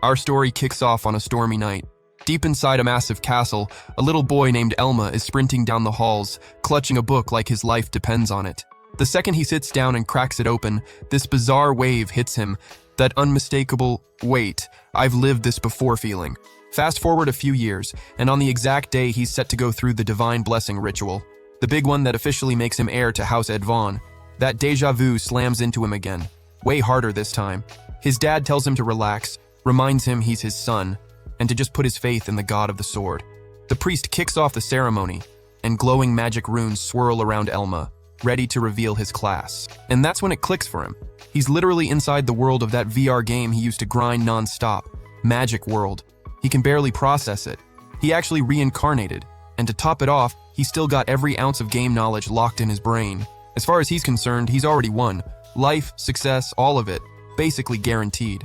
Our story kicks off on a stormy night. Deep inside a massive castle, a little boy named Elma is sprinting down the halls, clutching a book like his life depends on it. The second he sits down and cracks it open, this bizarre wave hits him, that unmistakable, wait, I've lived this before feeling. Fast forward a few years, and on the exact day he's set to go through the divine blessing ritual, the big one that officially makes him heir to House Edvon, that deja vu slams into him again, way harder this time. His dad tells him to relax, reminds him he's his son, and to just put his faith in the god of the sword. The priest kicks off the ceremony, and glowing magic runes swirl around Elma, ready to reveal his class. And that's when it clicks for him. He's literally inside the world of that VR game he used to grind non-stop, Magic World. He can barely process it. He actually reincarnated, and to top it off, he still got every ounce of game knowledge locked in his brain. As far as he's concerned, he's already won. Life, success, all of it, basically guaranteed.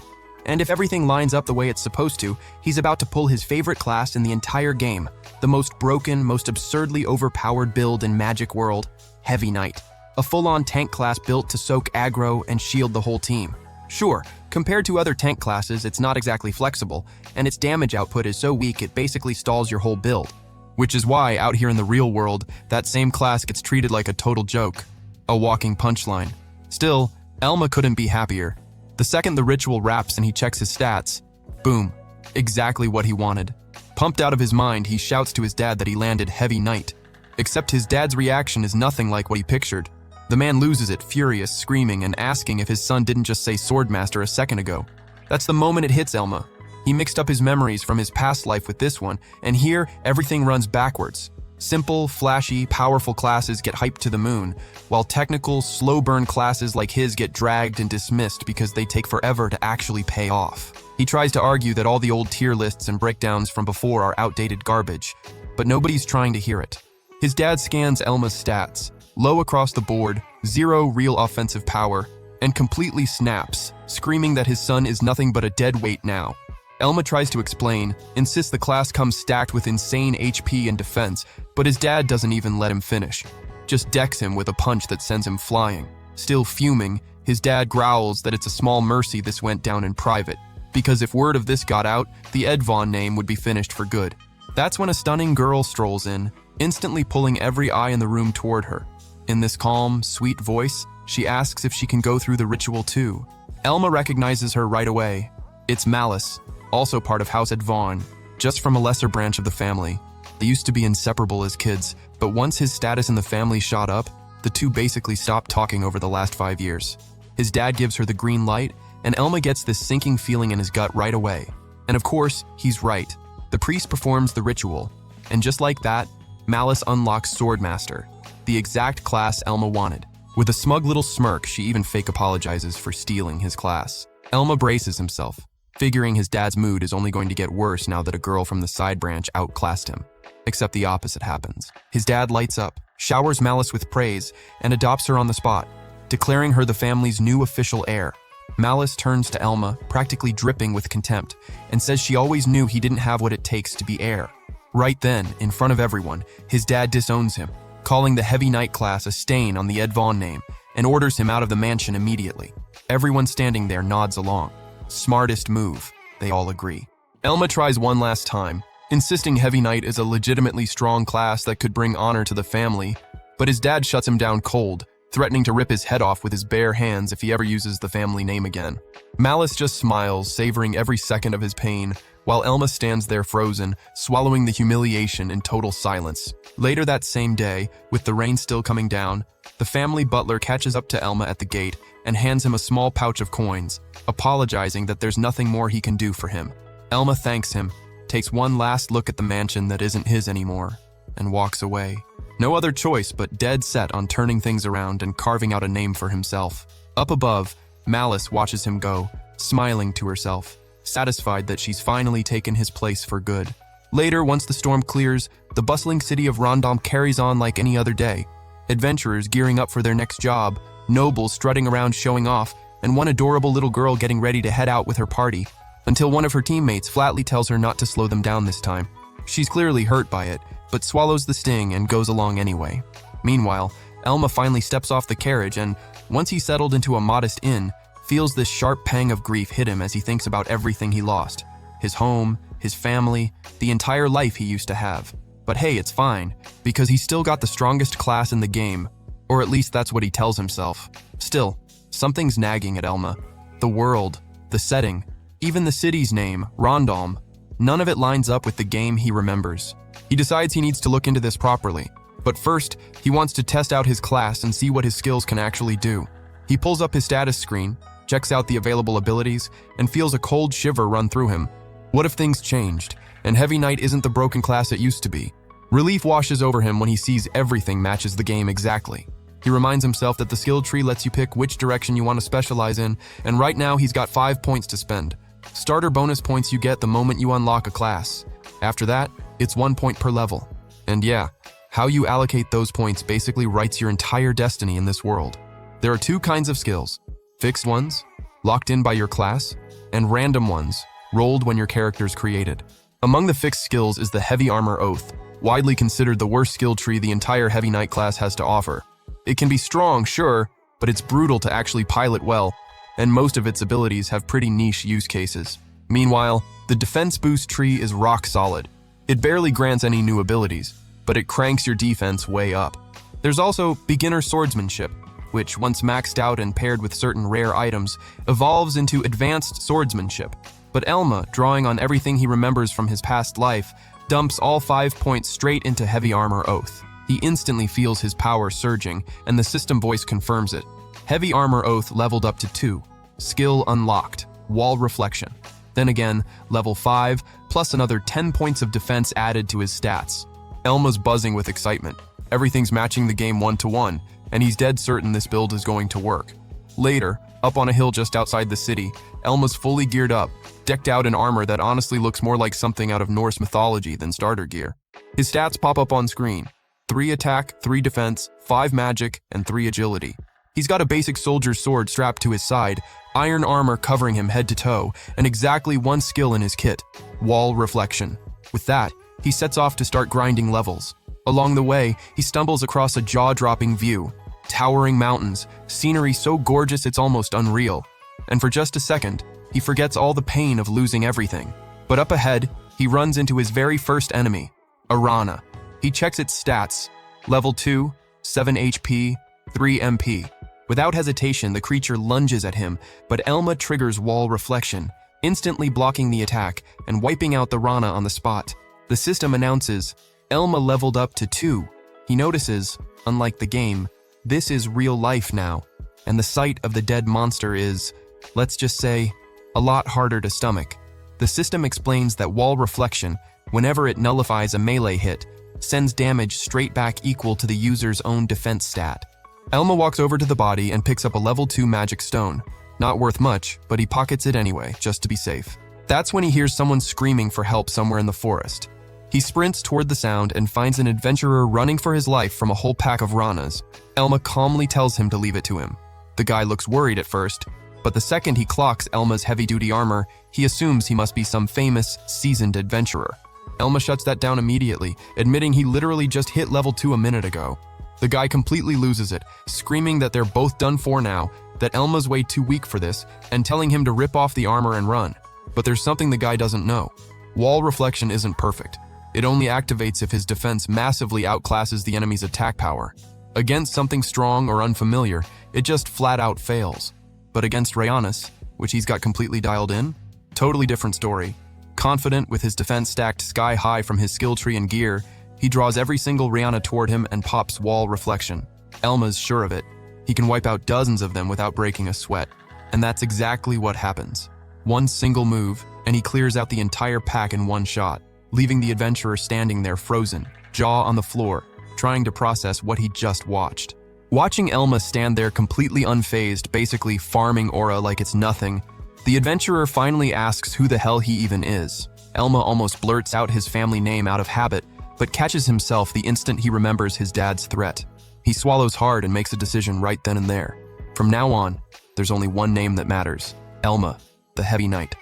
And if everything lines up the way it's supposed to, he's about to pull his favorite class in the entire game, the most broken, most absurdly overpowered build in Magic World, Heavy Knight. A full-on tank class built to soak aggro and shield the whole team. Sure, compared to other tank classes, it's not exactly flexible, and its damage output is so weak it basically stalls your whole build. Which is why, out here in the real world, that same class gets treated like a total joke. A walking punchline. Still, Elma couldn't be happier. The second the ritual wraps and he checks his stats, boom, exactly what he wanted. Pumped out of his mind, he shouts to his dad that he landed Heavy Knight. Except his dad's reaction is nothing like what he pictured. The man loses it, furious, screaming, and asking if his son didn't just say Swordmaster a second ago. That's the moment it hits Elma. He mixed up his memories from his past life with this one, and here, everything runs backwards. Simple, flashy, powerful classes get hyped to the moon, while technical, slow-burn classes like his get dragged and dismissed because they take forever to actually pay off. He tries to argue that all the old tier lists and breakdowns from before are outdated garbage, but nobody's trying to hear it. His dad scans Elma's stats, low across the board, zero real offensive power, and completely snaps, screaming that his son is nothing but a dead weight now. Elma tries to explain, insists the class comes stacked with insane HP and defense, but his dad doesn't even let him finish. Just decks him with a punch that sends him flying. Still fuming, his dad growls that it's a small mercy this went down in private, because if word of this got out, the Edvon name would be finished for good. That's when a stunning girl strolls in, instantly pulling every eye in the room toward her. In this calm, sweet voice, she asks if she can go through the ritual too. Elma recognizes her right away. It's Malice, also part of House Edvon, just from a lesser branch of the family. They used to be inseparable as kids, but once his status in the family shot up, the two basically stopped talking over the last 5 years. His dad gives her the green light, and Elma gets this sinking feeling in his gut right away. And of course, he's right. The priest performs the ritual, and just like that, Malice unlocks Swordmaster, the exact class Elma wanted. With a smug little smirk, she even fake apologizes for stealing his class. Elma braces himself, figuring his dad's mood is only going to get worse now that a girl from the side branch outclassed him. Except the opposite happens. His dad lights up, showers Malice with praise, and adopts her on the spot, declaring her the family's new official heir. Malice turns to Elma, practically dripping with contempt, and says she always knew he didn't have what it takes to be heir. Right then, in front of everyone, his dad disowns him, calling the Heavy Knight class a stain on the Edvon name, and orders him out of the mansion immediately. Everyone standing there nods along. Smartest move, they all agree. Elma tries one last time, insisting Heavy Knight is a legitimately strong class that could bring honor to the family, but his dad shuts him down cold, threatening to rip his head off with his bare hands if he ever uses the family name again. Malice just smiles, savoring every second of his pain, while Elma stands there frozen, swallowing the humiliation in total silence. Later that same day, with the rain still coming down, the family butler catches up to Elma at the gate and hands him a small pouch of coins, apologizing that there's nothing more he can do for him. Elma thanks him, takes one last look at the mansion that isn't his anymore, and walks away. No other choice but dead set on turning things around and carving out a name for himself. Up above, Malice watches him go, smiling to herself, satisfied that she's finally taken his place for good. Later, once the storm clears, the bustling city of Rondom carries on like any other day. Adventurers gearing up for their next job, nobles strutting around showing off, and one adorable little girl getting ready to head out with her party, until one of her teammates flatly tells her not to slow them down this time. She's clearly hurt by it, but swallows the sting and goes along anyway. Meanwhile, Elma finally steps off the carriage and, once he's settled into a modest inn, feels this sharp pang of grief hit him as he thinks about everything he lost. His home, his family, the entire life he used to have. But hey, it's fine, because he's still got the strongest class in the game, or at least that's what he tells himself. Still, something's nagging at Elma. The world, the setting, even the city's name, Rondalm, none of it lines up with the game he remembers. He decides he needs to look into this properly, but first, he wants to test out his class and see what his skills can actually do. He pulls up his status screen, checks out the available abilities, and feels a cold shiver run through him. What if things changed, and Heavy Knight isn't the broken class it used to be? Relief washes over him when he sees everything matches the game exactly. He reminds himself that the skill tree lets you pick which direction you want to specialize in, and right now he's got 5 points to spend. Starter bonus points you get the moment you unlock a class. After that, it's 1 point per level. And yeah, how you allocate those points basically writes your entire destiny in this world. There are 2 kinds of skills: fixed ones, locked in by your class, and random ones, rolled when your character's created. Among the fixed skills is the Heavy Armor Oath, widely considered the worst skill tree the entire Heavy Knight class has to offer. It can be strong, sure, but it's brutal to actually pilot well, and most of its abilities have pretty niche use cases. Meanwhile, the defense boost tree is rock solid. It barely grants any new abilities, but it cranks your defense way up. There's also beginner swordsmanship, which once maxed out and paired with certain rare items, evolves into advanced swordsmanship. But Elma, drawing on everything he remembers from his past life, dumps all 5 points straight into Heavy Armor Oath. He instantly feels his power surging, and the system voice confirms it. Heavy Armor Oath leveled up to 2. Skill unlocked. Wall Reflection. Then again, level 5, plus another 10 points of defense added to his stats. Elma's buzzing with excitement. Everything's matching the game 1-to-1, and he's dead certain this build is going to work. Later, up on a hill just outside the city, Elma's fully geared up, decked out in armor that honestly looks more like something out of Norse mythology than starter gear. His stats pop up on screen: 3 attack, 3 defense, 5 magic, and 3 agility. He's got a basic soldier's sword strapped to his side, iron armor covering him head to toe, and exactly 1 skill in his kit: Wall Reflection. With that, he sets off to start grinding levels. Along the way, he stumbles across a jaw-dropping view: towering mountains, scenery so gorgeous it's almost unreal. And for just a second, he forgets all the pain of losing everything. But up ahead, he runs into his very first enemy, Arana. He checks its stats: level 2, 7 HP, 3 MP. Without hesitation, the creature lunges at him, but Elma triggers Wall Reflection, instantly blocking the attack and wiping out the Rana on the spot. The system announces, Elma leveled up to 2. He notices, unlike the game, this is real life now, and the sight of the dead monster is, let's just say, a lot harder to stomach. The system explains that Wall Reflection, whenever it nullifies a melee hit, sends damage straight back equal to the user's own defense stat. Elma walks over to the body and picks up a level 2 magic stone. Not worth much, but he pockets it anyway, just to be safe. That's when he hears someone screaming for help somewhere in the forest. He sprints toward the sound and finds an adventurer running for his life from a whole pack of Ranas. Elma calmly tells him to leave it to him. The guy looks worried at first, but the second he clocks Elma's heavy-duty armor, he assumes he must be some famous, seasoned adventurer. Elma shuts that down immediately, admitting he literally just hit level 2 a minute ago. The guy completely loses it, screaming that they're both done for now, that Elma's way too weak for this, and telling him to rip off the armor and run. But there's something the guy doesn't know. Wall Reflection isn't perfect. It only activates if his defense massively outclasses the enemy's attack power. Against something strong or unfamiliar, it just flat out fails. But against Rhaenys, which he's got completely dialed in, totally different story. Confident with his defense stacked sky high from his skill tree and gear, he draws every single Rhaena toward him and pops Wall Reflection. Elma's sure of it. He can wipe out dozens of them without breaking a sweat. And that's exactly what happens. One single move, and he clears out the entire pack in one shot, leaving the adventurer standing there frozen, jaw on the floor, trying to process what he just watched. Watching Elma stand there completely unfazed, basically farming aura like it's nothing, the adventurer finally asks who the hell he even is. Elma almost blurts out his family name out of habit, but catches himself the instant he remembers his dad's threat. He swallows hard and makes a decision right then and there. From now on, there's only one name that matters: Elma, the Heavy Knight.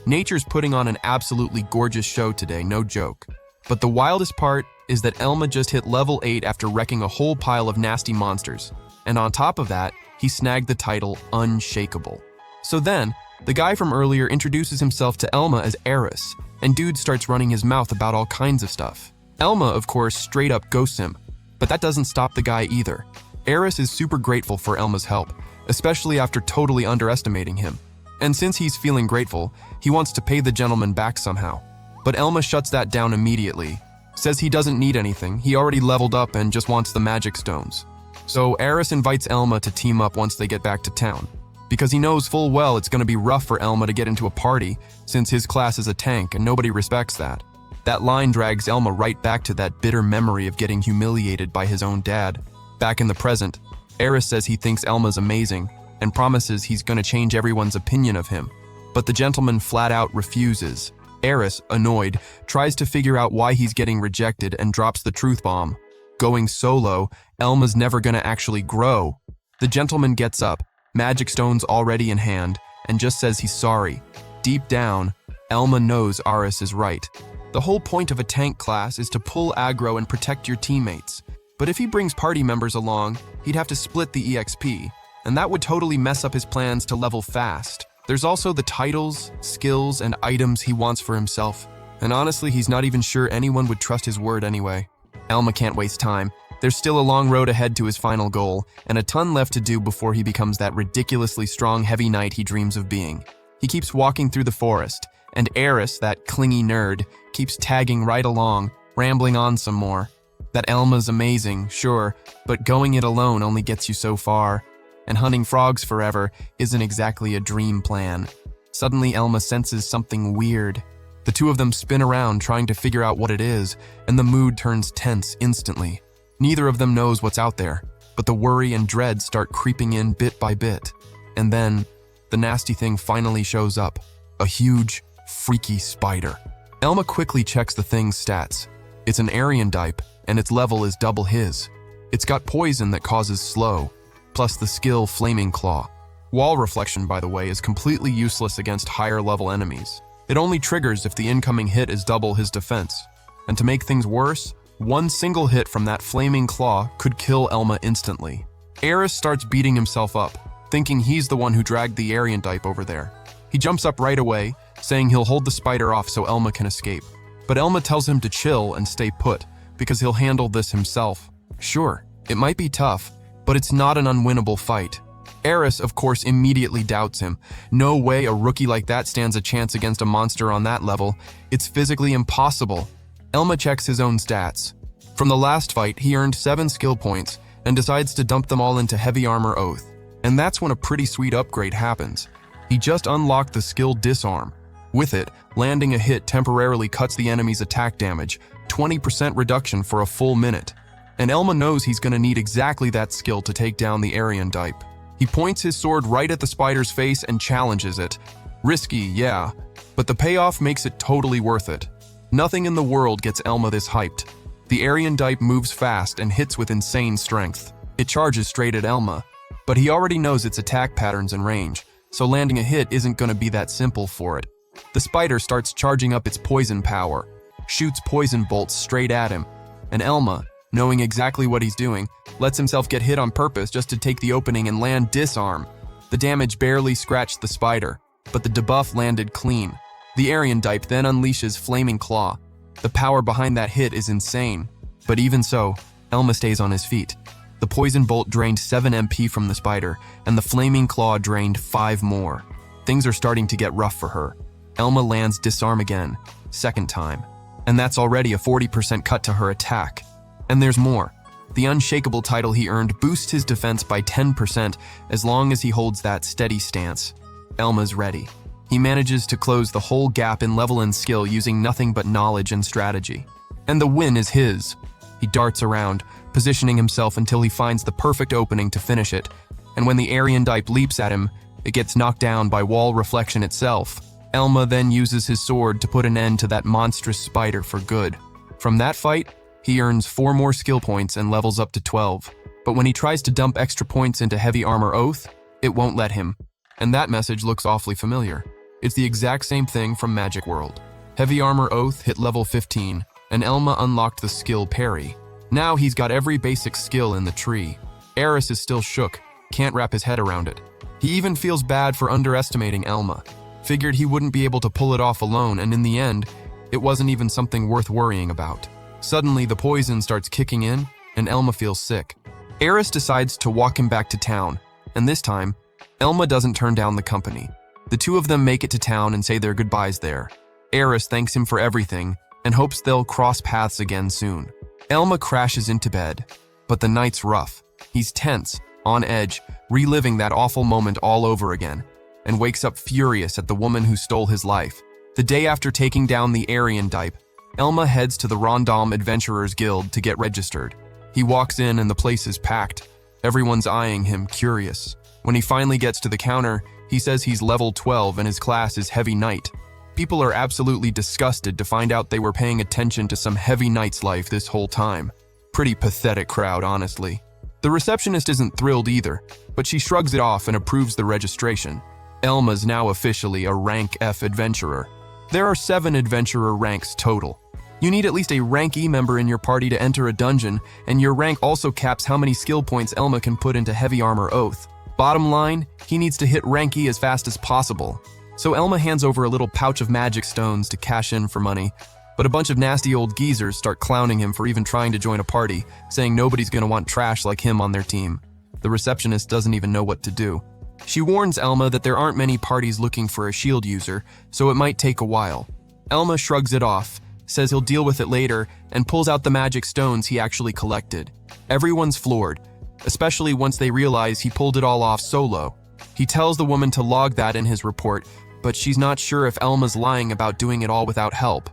Nature's putting on an absolutely gorgeous show today, no joke. But the wildest part is that Elma just hit level 8 after wrecking a whole pile of nasty monsters. And on top of that, he snagged the title Unshakable. So then, the guy from earlier introduces himself to Elma as Eris, and dude starts running his mouth about all kinds of stuff. Elma, of course, straight up ghosts him, but that doesn't stop the guy either. Eris is super grateful for Elma's help, especially after totally underestimating him. And since he's feeling grateful, he wants to pay the gentleman back somehow. But Elma shuts that down immediately, says he doesn't need anything, he already leveled up and just wants the magic stones. So Eris invites Elma to team up once they get back to town, because he knows full well it's going to be rough for Elma to get into a party since his class is a tank and nobody respects that. That line drags Elma right back to that bitter memory of getting humiliated by his own dad. Back in the present, Eris says he thinks Elma's amazing and promises he's going to change everyone's opinion of him. But the gentleman flat out refuses. Eris, annoyed, tries to figure out why he's getting rejected and drops the truth bomb. Going solo, Elma's never going to actually grow. The gentleman gets up, magic stones already in hand, and just says he's sorry. Deep down, Elma knows Aris is right. The whole point of a tank class is to pull aggro and protect your teammates. But if he brings party members along, he'd have to split the EXP, and that would totally mess up his plans to level fast. There's also the titles, skills, and items he wants for himself. And honestly, he's not even sure anyone would trust his word anyway. Elma can't waste time. There's still a long road ahead to his final goal, and a ton left to do before he becomes that ridiculously strong heavy knight he dreams of being. He keeps walking through the forest, and Eris, that clingy nerd, keeps tagging right along, rambling on some more. That Elma's amazing, sure, but going it alone only gets you so far. And hunting frogs forever isn't exactly a dream plan. Suddenly, Elma senses something weird. The two of them spin around trying to figure out what it is, and the mood turns tense instantly. Neither of them knows what's out there, but the worry and dread start creeping in bit by bit. And then, the nasty thing finally shows up. A huge, freaky spider. Elma quickly checks the thing's stats. It's an Aryan type, and its level is double his. It's got poison that causes slow, plus the skill Flaming Claw. Wall reflection, by the way, is completely useless against higher level enemies. It only triggers if the incoming hit is double his defense. And to make things worse, one single hit from that Flaming Claw could kill Elma instantly. Eris starts beating himself up, thinking he's the one who dragged the Aryan type over there. He jumps up right away, saying he'll hold the spider off so Elma can escape. But Elma tells him to chill and stay put, because he'll handle this himself. Sure, it might be tough, but it's not an unwinnable fight. Eris, of course, immediately doubts him. No way a rookie like that stands a chance against a monster on that level. It's physically impossible. Elma checks his own stats. From the last fight, he earned 7 skill points and decides to dump them all into Heavy Armor Oath. And that's when a pretty sweet upgrade happens. He just unlocked the skill Disarm. With it, landing a hit temporarily cuts the enemy's attack damage, 20% reduction for a full minute. And Elma knows he's going to need exactly that skill to take down the Aryan type. He points his sword right at the spider's face and challenges it. Risky, yeah, but the payoff makes it totally worth it. Nothing in the world gets Elma this hyped. The Aryan type moves fast and hits with insane strength. It charges straight at Elma, but he already knows its attack patterns and range, so landing a hit isn't going to be that simple for it. The spider starts charging up its poison power, shoots poison bolts straight at him, and Elma, knowing exactly what he's doing, lets himself get hit on purpose just to take the opening and land Disarm. The damage barely scratched the spider, but the debuff landed clean. The Aryan type then unleashes Flaming Claw. The power behind that hit is insane, but even so, Elma stays on his feet. The poison bolt drained 7 MP from the spider, and the Flaming Claw drained 5 more. Things are starting to get rough for her. Elma lands Disarm again, second time, and that's already a 40% cut to her attack. And there's more. The Unshakable title he earned boosts his defense by 10% as long as he holds that steady stance. Elma's ready. He manages to close the whole gap in level and skill using nothing but knowledge and strategy. And the win is his. He darts around, positioning himself until he finds the perfect opening to finish it, and when the Aryan type leaps at him, it gets knocked down by wall reflection itself. Elma then uses his sword to put an end to that monstrous spider for good. From that fight, he earns 4 more skill points and levels up to 12. But when he tries to dump extra points into Heavy Armor Oath, it won't let him. And that message looks awfully familiar. It's the exact same thing from Magic World. Heavy Armor Oath hit level 15, and Elma unlocked the skill Parry. Now he's got every basic skill in the tree. Eris is still shook, can't wrap his head around it. He even feels bad for underestimating Elma. Figured he wouldn't be able to pull it off alone, and in the end, it wasn't even something worth worrying about. Suddenly, the poison starts kicking in, and Elma feels sick. Eris decides to walk him back to town, and this time, Elma doesn't turn down the company. The two of them make it to town and say their goodbyes there. Eris thanks him for everything and hopes they'll cross paths again soon. Elma crashes into bed, but the night's rough. He's tense, on edge, reliving that awful moment all over again, and wakes up furious at the woman who stole his life. The day after taking down the Aryan Dype, Elma heads to the Rondom Adventurers Guild to get registered. He walks in and the place is packed. Everyone's eyeing him, curious. When he finally gets to the counter, he says he's level 12 and his class is Heavy Knight. People are absolutely disgusted to find out they were paying attention to some Heavy Knight's life this whole time. Pretty pathetic crowd, honestly. The receptionist isn't thrilled either, but she shrugs it off and approves the registration. Elma's now officially a Rank F adventurer. There are 7 adventurer ranks total. You need at least a Rank E member in your party to enter a dungeon, and your rank also caps how many skill points Elma can put into Heavy Armor Oath. Bottom line, he needs to hit Rank E as fast as possible. So Elma hands over a little pouch of magic stones to cash in for money, but a bunch of nasty old geezers start clowning him for even trying to join a party, saying nobody's gonna want trash like him on their team. The receptionist doesn't even know what to do. She warns Elma that there aren't many parties looking for a shield user, so it might take a while. Elma shrugs it off, says he'll deal with it later, and pulls out the magic stones he actually collected. Everyone's floored, especially once they realize he pulled it all off solo. He tells the woman to log that in his report, but she's not sure if Elma's lying about doing it all without help.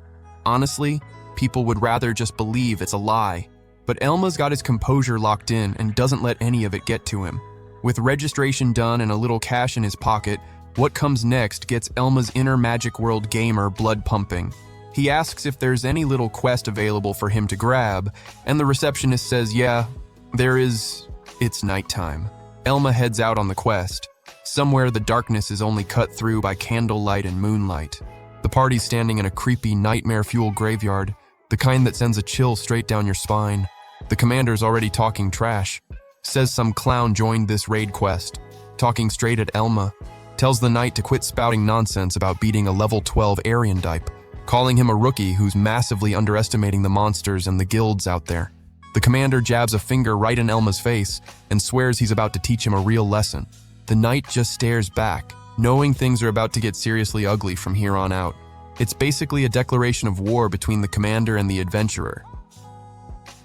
Honestly, people would rather just believe it's a lie. But Elma's got his composure locked in and doesn't let any of it get to him. With registration done and a little cash in his pocket, what comes next gets Elma's inner magic world gamer blood pumping. He asks if there's any little quest available for him to grab, and the receptionist says, yeah, there is. It's nighttime. Elma heads out on the quest. Somewhere the darkness is only cut through by candlelight and moonlight. The party's standing in a creepy, nightmare-fueled graveyard, the kind that sends a chill straight down your spine. The commander's already talking trash. Says some clown joined this raid quest, talking straight at Elma. Tells the knight to quit spouting nonsense about beating a level 12 Aryan Dype, calling him a rookie who's massively underestimating the monsters and the guilds out there. The commander jabs a finger right in Elma's face and swears he's about to teach him a real lesson. The knight just stares back, knowing things are about to get seriously ugly from here on out. It's basically a declaration of war between the commander and the adventurer.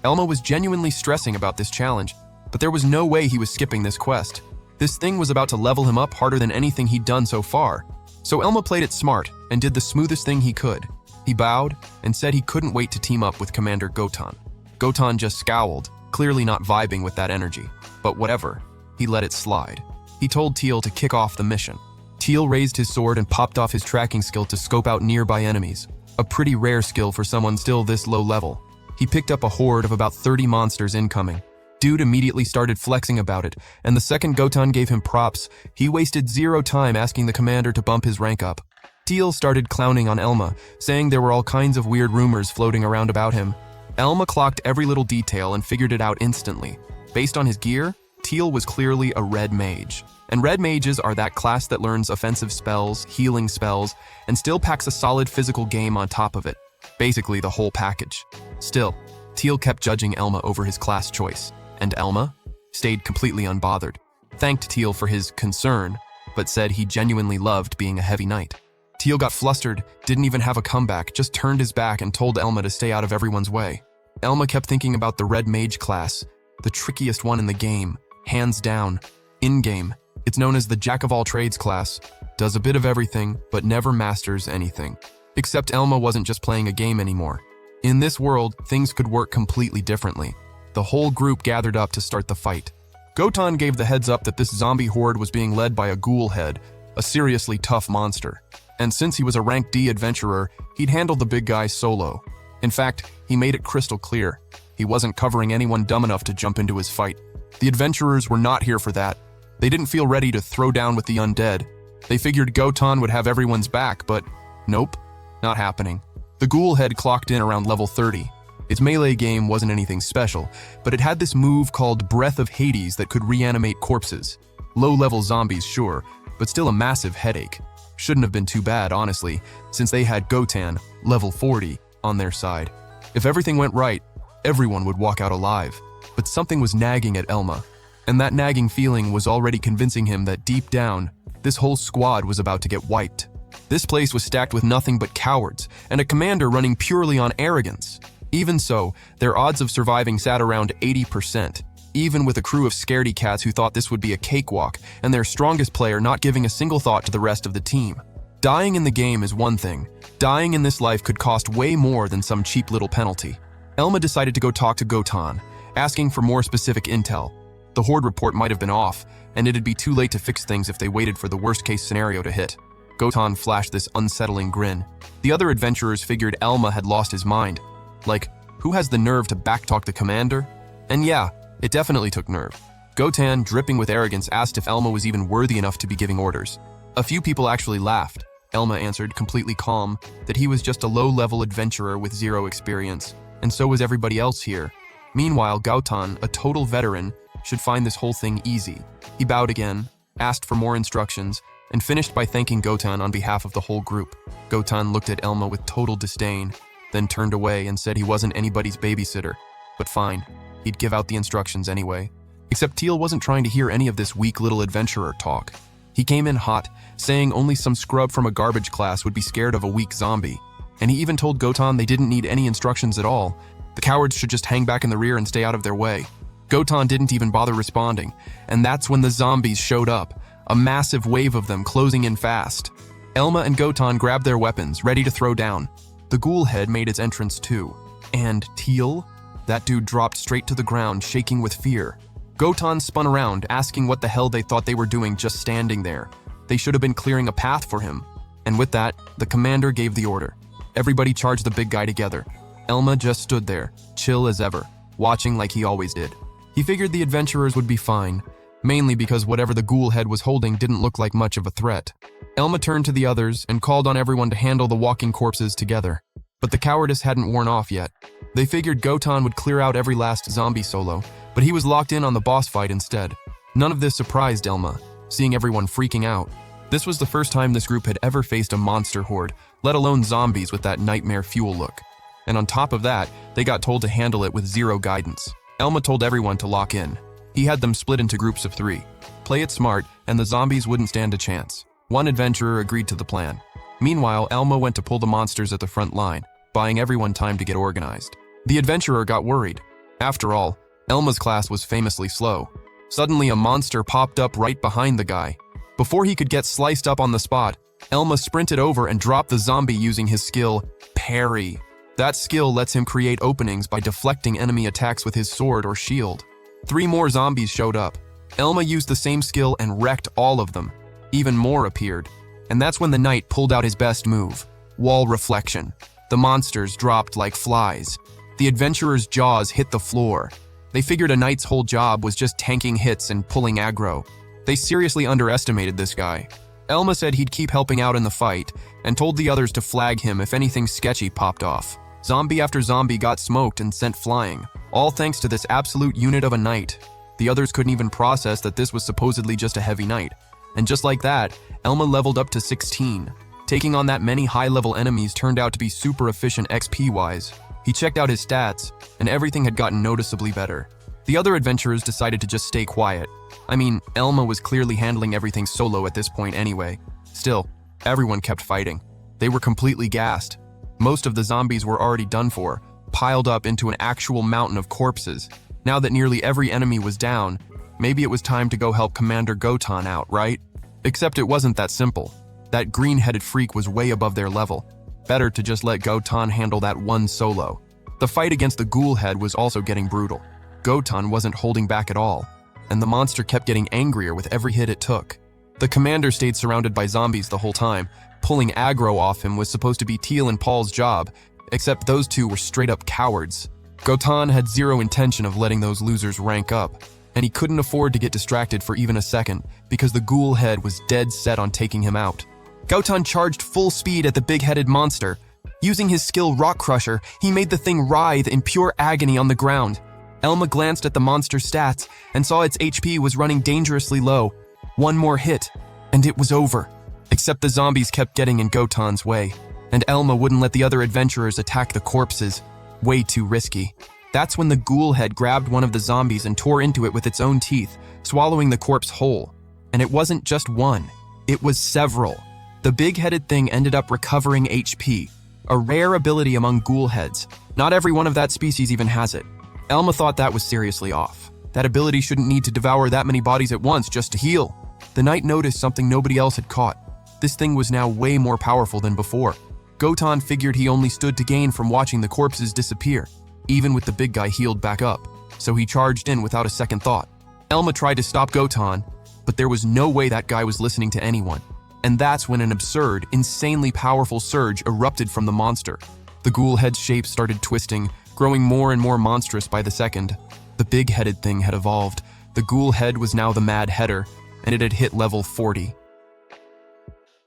Elma was genuinely stressing about this challenge, but there was no way he was skipping this quest. This thing was about to level him up harder than anything he'd done so far. So Elma played it smart and did the smoothest thing he could. He bowed and said he couldn't wait to team up with Commander Gotan. Gotan just scowled, clearly not vibing with that energy. But whatever, he let it slide. He told Teal to kick off the mission. Teal raised his sword and popped off his tracking skill to scope out nearby enemies, a pretty rare skill for someone still this low level. He picked up a horde of about 30 monsters incoming. Dude immediately started flexing about it, and the second Gotan gave him props, he wasted zero time asking the commander to bump his rank up. Teal started clowning on Elma, saying there were all kinds of weird rumors floating around about him. Elma clocked every little detail and figured it out instantly. Based on his gear, Teal was clearly a red mage. And red mages are that class that learns offensive spells, healing spells, and still packs a solid physical game on top of it. Basically the whole package. Still, Teal kept judging Elma over his class choice, and Elma stayed completely unbothered. Thanked Teal for his concern, but said he genuinely loved being a heavy knight. Teal got flustered, didn't even have a comeback, just turned his back and told Elma to stay out of everyone's way. Elma kept thinking about the red mage class, the trickiest one in the game, hands down. In-game, it's known as the jack-of-all-trades class, does a bit of everything, but never masters anything. Except Elma wasn't just playing a game anymore. In this world, things could work completely differently. The whole group gathered up to start the fight. Gotan gave the heads up that this zombie horde was being led by a ghoul head, a seriously tough monster. And since he was a rank D adventurer, he'd handle the big guy solo. In fact, he made it crystal clear. He wasn't covering anyone dumb enough to jump into his fight. The adventurers were not here for that. They didn't feel ready to throw down with the undead. They figured Gotan would have everyone's back, but nope, not happening. The ghoul head clocked in around level 30. Its melee game wasn't anything special, but it had this move called Breath of Hades that could reanimate corpses. Low-level zombies, sure, but still a massive headache. Shouldn't have been too bad, honestly, since they had Gotan, level 40, on their side. If everything went right, everyone would walk out alive. But something was nagging at Elma, and that nagging feeling was already convincing him that deep down, this whole squad was about to get wiped. This place was stacked with nothing but cowards, and a commander running purely on arrogance. Even so, their odds of surviving sat around 80%, even with a crew of scaredy cats who thought this would be a cakewalk, and their strongest player not giving a single thought to the rest of the team. Dying in the game is one thing. Dying in this life could cost way more than some cheap little penalty. Elma decided to go talk to Gotan, asking for more specific intel. The Horde report might have been off, and it'd be too late to fix things if they waited for the worst-case scenario to hit. Gotan flashed this unsettling grin. The other adventurers figured Elma had lost his mind. Like, who has the nerve to backtalk the commander? And yeah, it definitely took nerve. Gotan, dripping with arrogance, asked if Elma was even worthy enough to be giving orders. A few people actually laughed. Elma answered, completely calm, that he was just a low-level adventurer with zero experience, and so was everybody else here. Meanwhile, Gotan, a total veteran, should find this whole thing easy. He bowed again, asked for more instructions, and finished by thanking Gotan on behalf of the whole group. Gotan looked at Elma with total disdain, then turned away and said he wasn't anybody's babysitter. But fine, he'd give out the instructions anyway. Except Teal wasn't trying to hear any of this weak little adventurer talk. He came in hot, saying only some scrub from a garbage class would be scared of a weak zombie. And he even told Gotan they didn't need any instructions at all. The cowards should just hang back in the rear and stay out of their way. Gotan didn't even bother responding, and that's when the zombies showed up, a massive wave of them closing in fast. Elma and Gotan grabbed their weapons, ready to throw down. The ghoul head made its entrance too. And Teal? That dude dropped straight to the ground, shaking with fear. Gotan spun around, asking what the hell they thought they were doing just standing there. They should have been clearing a path for him. And with that, the commander gave the order. Everybody charged the big guy together. Elma just stood there, chill as ever, watching like he always did. He figured the adventurers would be fine, mainly because whatever the ghoul head was holding didn't look like much of a threat. Elma turned to the others and called on everyone to handle the walking corpses together. But the cowardice hadn't worn off yet. They figured Gotan would clear out every last zombie solo, but he was locked in on the boss fight instead. None of this surprised Elma, seeing everyone freaking out. This was the first time this group had ever faced a monster horde, let alone zombies with that nightmare fuel look. And on top of that, they got told to handle it with zero guidance. Elma told everyone to lock in. He had them split into groups of 3. Play it smart, and the zombies wouldn't stand a chance. One adventurer agreed to the plan. Meanwhile, Elma went to pull the monsters at the front line, buying everyone time to get organized. The adventurer got worried. After all, Elma's class was famously slow. Suddenly, a monster popped up right behind the guy. Before he could get sliced up on the spot, Elma sprinted over and dropped the zombie using his skill, Parry. That skill lets him create openings by deflecting enemy attacks with his sword or shield. 3 more zombies showed up. Elma used the same skill and wrecked all of them. Even more appeared. And that's when the knight pulled out his best move, wall reflection. The monsters dropped like flies. The adventurer's jaws hit the floor. They figured a knight's whole job was just tanking hits and pulling aggro. They seriously underestimated this guy. Elma said he'd keep helping out in the fight, and told the others to flag him if anything sketchy popped off. Zombie after zombie got smoked and sent flying, all thanks to this absolute unit of a knight. The others couldn't even process that this was supposedly just a heavy knight. And just like that, Elma leveled up to 16. Taking on that many high-level enemies turned out to be super efficient XP-wise. He checked out his stats, and everything had gotten noticeably better. The other adventurers decided to just stay quiet. I mean, Elma was clearly handling everything solo at this point anyway. Still, everyone kept fighting. They were completely gassed. Most of the zombies were already done for, piled up into an actual mountain of corpses. Now that nearly every enemy was down, maybe it was time to go help Commander Gotan out, right? Except it wasn't that simple. That green-headed freak was way above their level. Better to just let Gotan handle that one solo. The fight against the ghoul head was also getting brutal. Gotan wasn't holding back at all, and the monster kept getting angrier with every hit it took. The commander stayed surrounded by zombies the whole time. Pulling aggro off him was supposed to be Teal and Paul's job, except those two were straight-up cowards. Gotan had zero intention of letting those losers rank up, and he couldn't afford to get distracted for even a second because the ghoul head was dead set on taking him out. Gotan charged full speed at the big-headed monster. Using his skill Rock Crusher, he made the thing writhe in pure agony on the ground. Elma glanced at the monster's stats and saw its HP was running dangerously low. One more hit, and it was over. Except the zombies kept getting in Gotan's way, and Elma wouldn't let the other adventurers attack the corpses. Way too risky. That's when the ghoul head grabbed one of the zombies and tore into it with its own teeth, swallowing the corpse whole. And it wasn't just one, it was several. The big-headed thing ended up recovering HP, a rare ability among ghoul heads. Not every one of that species even has it. Elma thought that was seriously off. That ability shouldn't need to devour that many bodies at once just to heal. The knight noticed something nobody else had caught. This thing was now way more powerful than before. Gotan figured he only stood to gain from watching the corpses disappear, even with the big guy healed back up, so he charged in without a second thought. Elma tried to stop Gotan, but there was no way that guy was listening to anyone. And that's when an absurd, insanely powerful surge erupted from the monster. The ghoul head's shape started twisting, growing more and more monstrous by the second. The big-headed thing had evolved. The ghoul head was now the Mad Header, and it had hit level 40.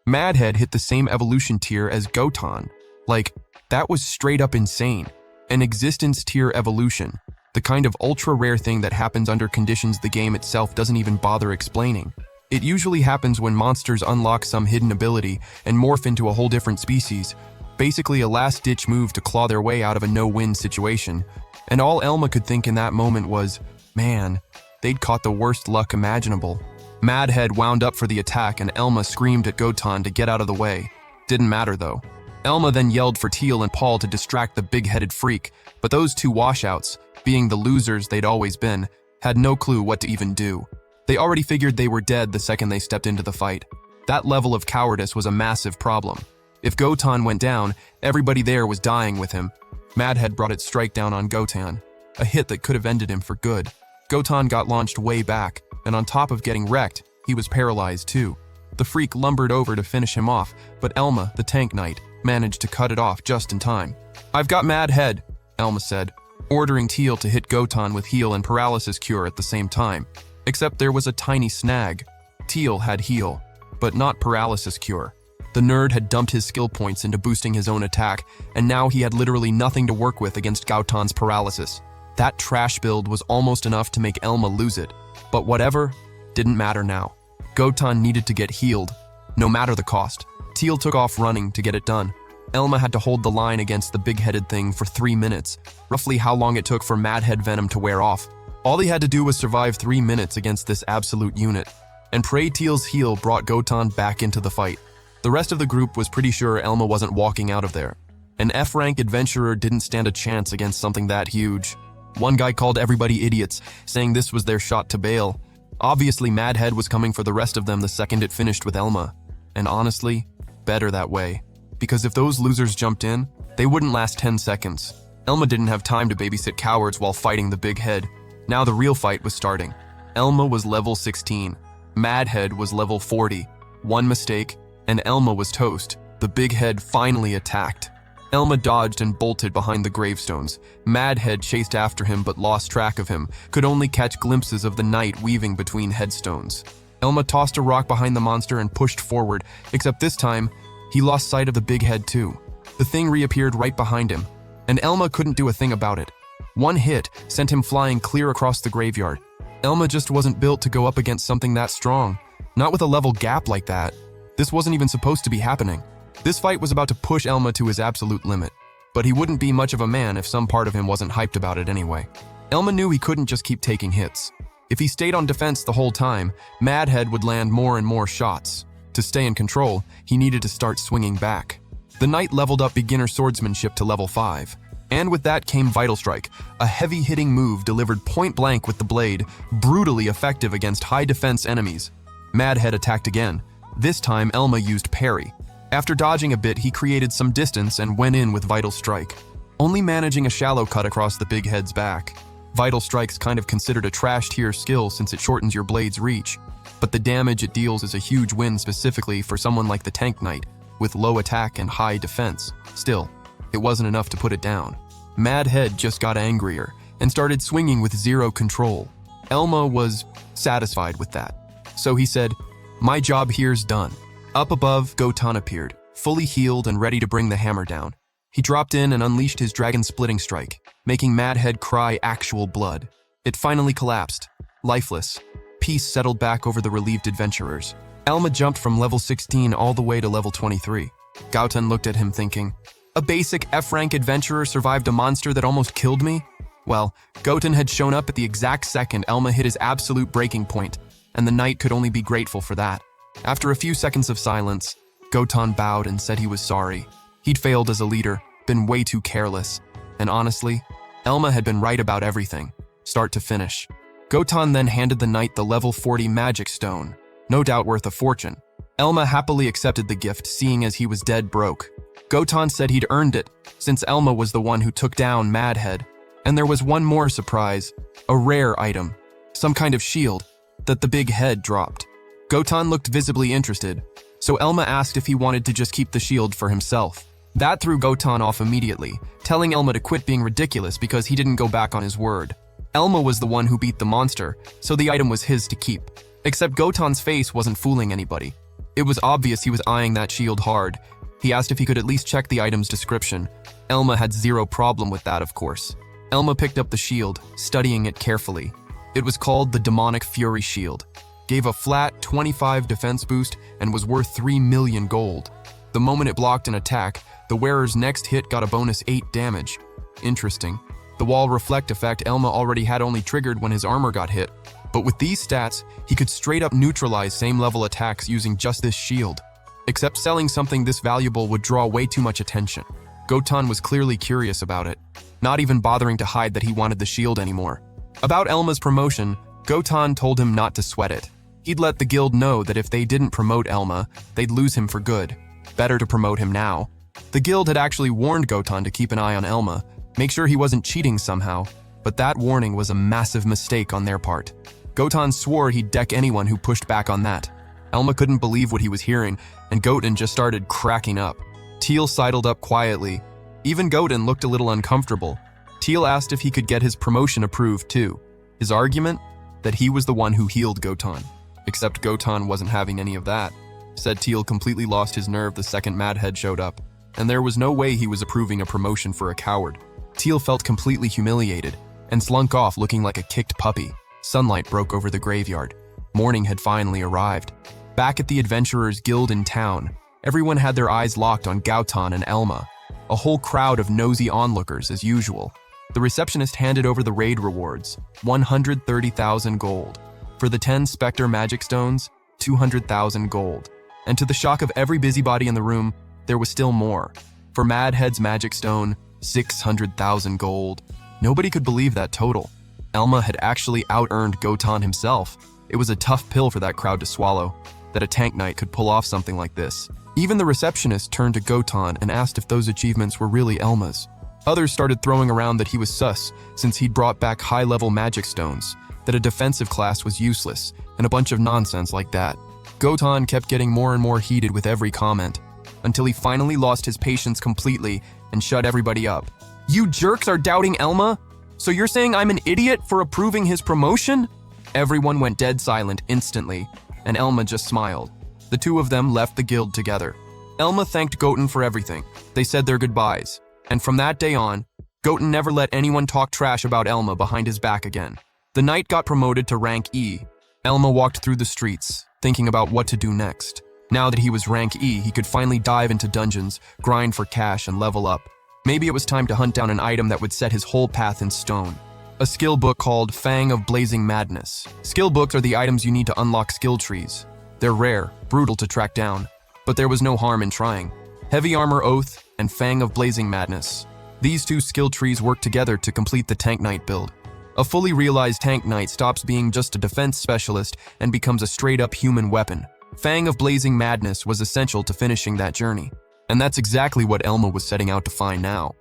Mad Head hit the same evolution tier as Gotan. Like, that was straight up insane. An existence tier evolution, the kind of ultra-rare thing that happens under conditions the game itself doesn't even bother explaining. It usually happens when monsters unlock some hidden ability and morph into a whole different species, basically a last-ditch move to claw their way out of a no-win situation. And all Elma could think in that moment was, man, they'd caught the worst luck imaginable. Mad Head wound up for the attack and Elma screamed at Gotan to get out of the way. Didn't matter though. Elma then yelled for Teal and Paul to distract the big-headed freak, but those two washouts, being the losers they'd always been, had no clue what to even do. They already figured they were dead the second they stepped into the fight. That level of cowardice was a massive problem. If Gotan went down, everybody there was dying with him. Mad Head brought its strike down on Gotan, a hit that could have ended him for good. Gotan got launched way back, and on top of getting wrecked, he was paralyzed too. The freak lumbered over to finish him off, but Elma, the tank knight, managed to cut it off just in time. "I've got Mad Head," Elma said, ordering Teal to hit Gotan with heal and paralysis cure at the same time. Except there was a tiny snag. Teal had heal, but not paralysis cure. The nerd had dumped his skill points into boosting his own attack, and now he had literally nothing to work with against Gotan's paralysis. That trash build was almost enough to make Elma lose it. But whatever, didn't matter now. Gotan needed to get healed, no matter the cost. Teal took off running to get it done. Elma had to hold the line against the big-headed thing for 3 minutes, roughly how long it took for Mad Head venom to wear off. All he had to do was survive 3 minutes against this absolute unit, and pray Teal's heal brought Gotan back into the fight. The rest of the group was pretty sure Elma wasn't walking out of there. An F-rank adventurer didn't stand a chance against something that huge. One guy called everybody idiots, saying this was their shot to bail. Obviously, Mad Head was coming for the rest of them the second it finished with Elma. And honestly, better that way. Because if those losers jumped in, they wouldn't last 10 seconds. Elma didn't have time to babysit cowards while fighting the big head. Now the real fight was starting. Elma was level 16. Mad Head was level 40. One mistake, and Elma was toast. The big head finally attacked. Elma dodged and bolted behind the gravestones. Mad Head chased after him but lost track of him, could only catch glimpses of the night weaving between headstones. Elma tossed a rock behind the monster and pushed forward, except this time, he lost sight of the big head too. The thing reappeared right behind him, and Elma couldn't do a thing about it. One hit sent him flying clear across the graveyard. Elma just wasn't built to go up against something that strong. Not with a level gap like that. This wasn't even supposed to be happening. This fight was about to push Elma to his absolute limit, but he wouldn't be much of a man if some part of him wasn't hyped about it anyway. Elma knew he couldn't just keep taking hits. If he stayed on defense the whole time, Mad Head would land more and more shots. To stay in control, he needed to start swinging back. The knight leveled up beginner swordsmanship to level 5. And with that came Vital Strike, a heavy-hitting move delivered point-blank with the blade, brutally effective against high-defense enemies. Mad Head attacked again. This time, Elma used parry. After dodging a bit, he created some distance and went in with Vital Strike, only managing a shallow cut across the big head's back. Vital Strike's kind of considered a trash-tier skill since it shortens your blade's reach, but the damage it deals is a huge win specifically for someone like the Tank Knight, with low attack and high defense. Still, it wasn't enough to put it down. Mad Head just got angrier and started swinging with zero control. Elma was satisfied with that, so he said, "My job here's done." Up above, Gotan appeared, fully healed and ready to bring the hammer down. He dropped in and unleashed his dragon-splitting strike, making Mad Head cry actual blood. It finally collapsed, lifeless. peace settled back over the relieved adventurers. Elma jumped from level 16 all the way to level 23. Gaotan looked at him thinking, a basic F-rank adventurer survived a monster that almost killed me? Well, Gaotan had shown up at the exact second Elma hit his absolute breaking point, and the knight could only be grateful for that. After a few seconds of silence, Gaotan bowed and said he was sorry. He'd failed as a leader, been way too careless, and honestly, Elma had been right about everything, start to finish. Gaotan then handed the knight the level 40 magic stone, no doubt worth a fortune. Elma happily accepted the gift, seeing as he was dead broke. Gaotan said he'd earned it, since Elma was the one who took down Madhead. And there was one more surprise, a rare item, some kind of shield, that the big head dropped. Gaotan looked visibly interested, so Elma asked if he wanted to just keep the shield for himself. That threw Gaotan off immediately, telling Elma to quit being ridiculous because he didn't go back on his word. Elma was the one who beat the monster, so the item was his to keep. Except Gaotan's face wasn't fooling anybody. It was obvious he was eyeing that shield hard. He asked if he could at least check the item's description. Elma had zero problem with that, of course. Elma picked up the shield, studying it carefully. It was called the Demonic Fury Shield, gave a flat 25 defense boost, and was worth 3 million gold. The moment it blocked an attack, the wearer's next hit got a bonus 8 damage. Interesting. The wall reflect effect Elma already had only triggered when his armor got hit, but with these stats, he could straight up neutralize same level attacks using just this shield. Except selling something this valuable would draw way too much attention. Gaotan was clearly curious about it, not even bothering to hide that he wanted the shield anymore. About Elma's promotion, Gaotan told him not to sweat it. He'd let the guild know that if they didn't promote Elma, they'd lose him for good. Better to promote him now. The guild had actually warned Gaotan to keep an eye on Elma, make sure he wasn't cheating somehow, but that warning was a massive mistake on their part. Gaotan swore he'd deck anyone who pushed back on that. Elma couldn't believe what he was hearing, and Gaotan just started cracking up. Teal sidled up quietly. Even Gaotan looked a little uncomfortable. Teal asked if he could get his promotion approved too. His argument? That he was the one who healed Gaotan. Except Gaotan wasn't having any of that. Said Teal completely lost his nerve the second Madhead showed up, and there was no way he was approving a promotion for a coward. Teal felt completely humiliated, and slunk off looking like a kicked puppy. Sunlight broke over the graveyard. Morning had finally arrived. Back at the Adventurers Guild in town, everyone had their eyes locked on Gaotan and Elma. A whole crowd of nosy onlookers as usual. The receptionist handed over the raid rewards, 130,000 gold. For the 10 Spectre Magic Stones, 200,000 gold. And to the shock of every busybody in the room, there was still more. For Madhead's Magic Stone, 600,000 gold. Nobody could believe that total. Elma had actually out-earned Gaotan himself. It was a tough pill for that crowd to swallow, that a tank knight could pull off something like this. Even the receptionist turned to Gaotan and asked if those achievements were really Elma's. Others started throwing around that he was sus, since he'd brought back high-level magic stones, that a defensive class was useless, and a bunch of nonsense like that. Gaotan kept getting more and more heated with every comment, until he finally lost his patience completely and shut everybody up. You jerks are doubting Elma? So you're saying I'm an idiot for approving his promotion? Everyone went dead silent instantly, and Elma just smiled. The two of them left the guild together. Elma thanked Gaotan for everything. They said their goodbyes. And from that day on, Gaotan never let anyone talk trash about Elma behind his back again. The knight got promoted to rank E. Elma walked through the streets, thinking about what to do next. Now that he was rank E, he could finally dive into dungeons, grind for cash, and level up. Maybe it was time to hunt down an item that would set his whole path in stone. A skill book called Fang of Blazing Madness. Skill books are the items you need to unlock skill trees. They're rare, brutal to track down, but there was no harm in trying. Heavy Armor Oath and Fang of Blazing Madness. These two skill trees work together to complete the Tank Knight build. A fully realized Tank Knight stops being just a defense specialist and becomes a straight-up human weapon. Fang of Blazing Madness was essential to finishing that journey, and that's exactly what Elma was setting out to find now.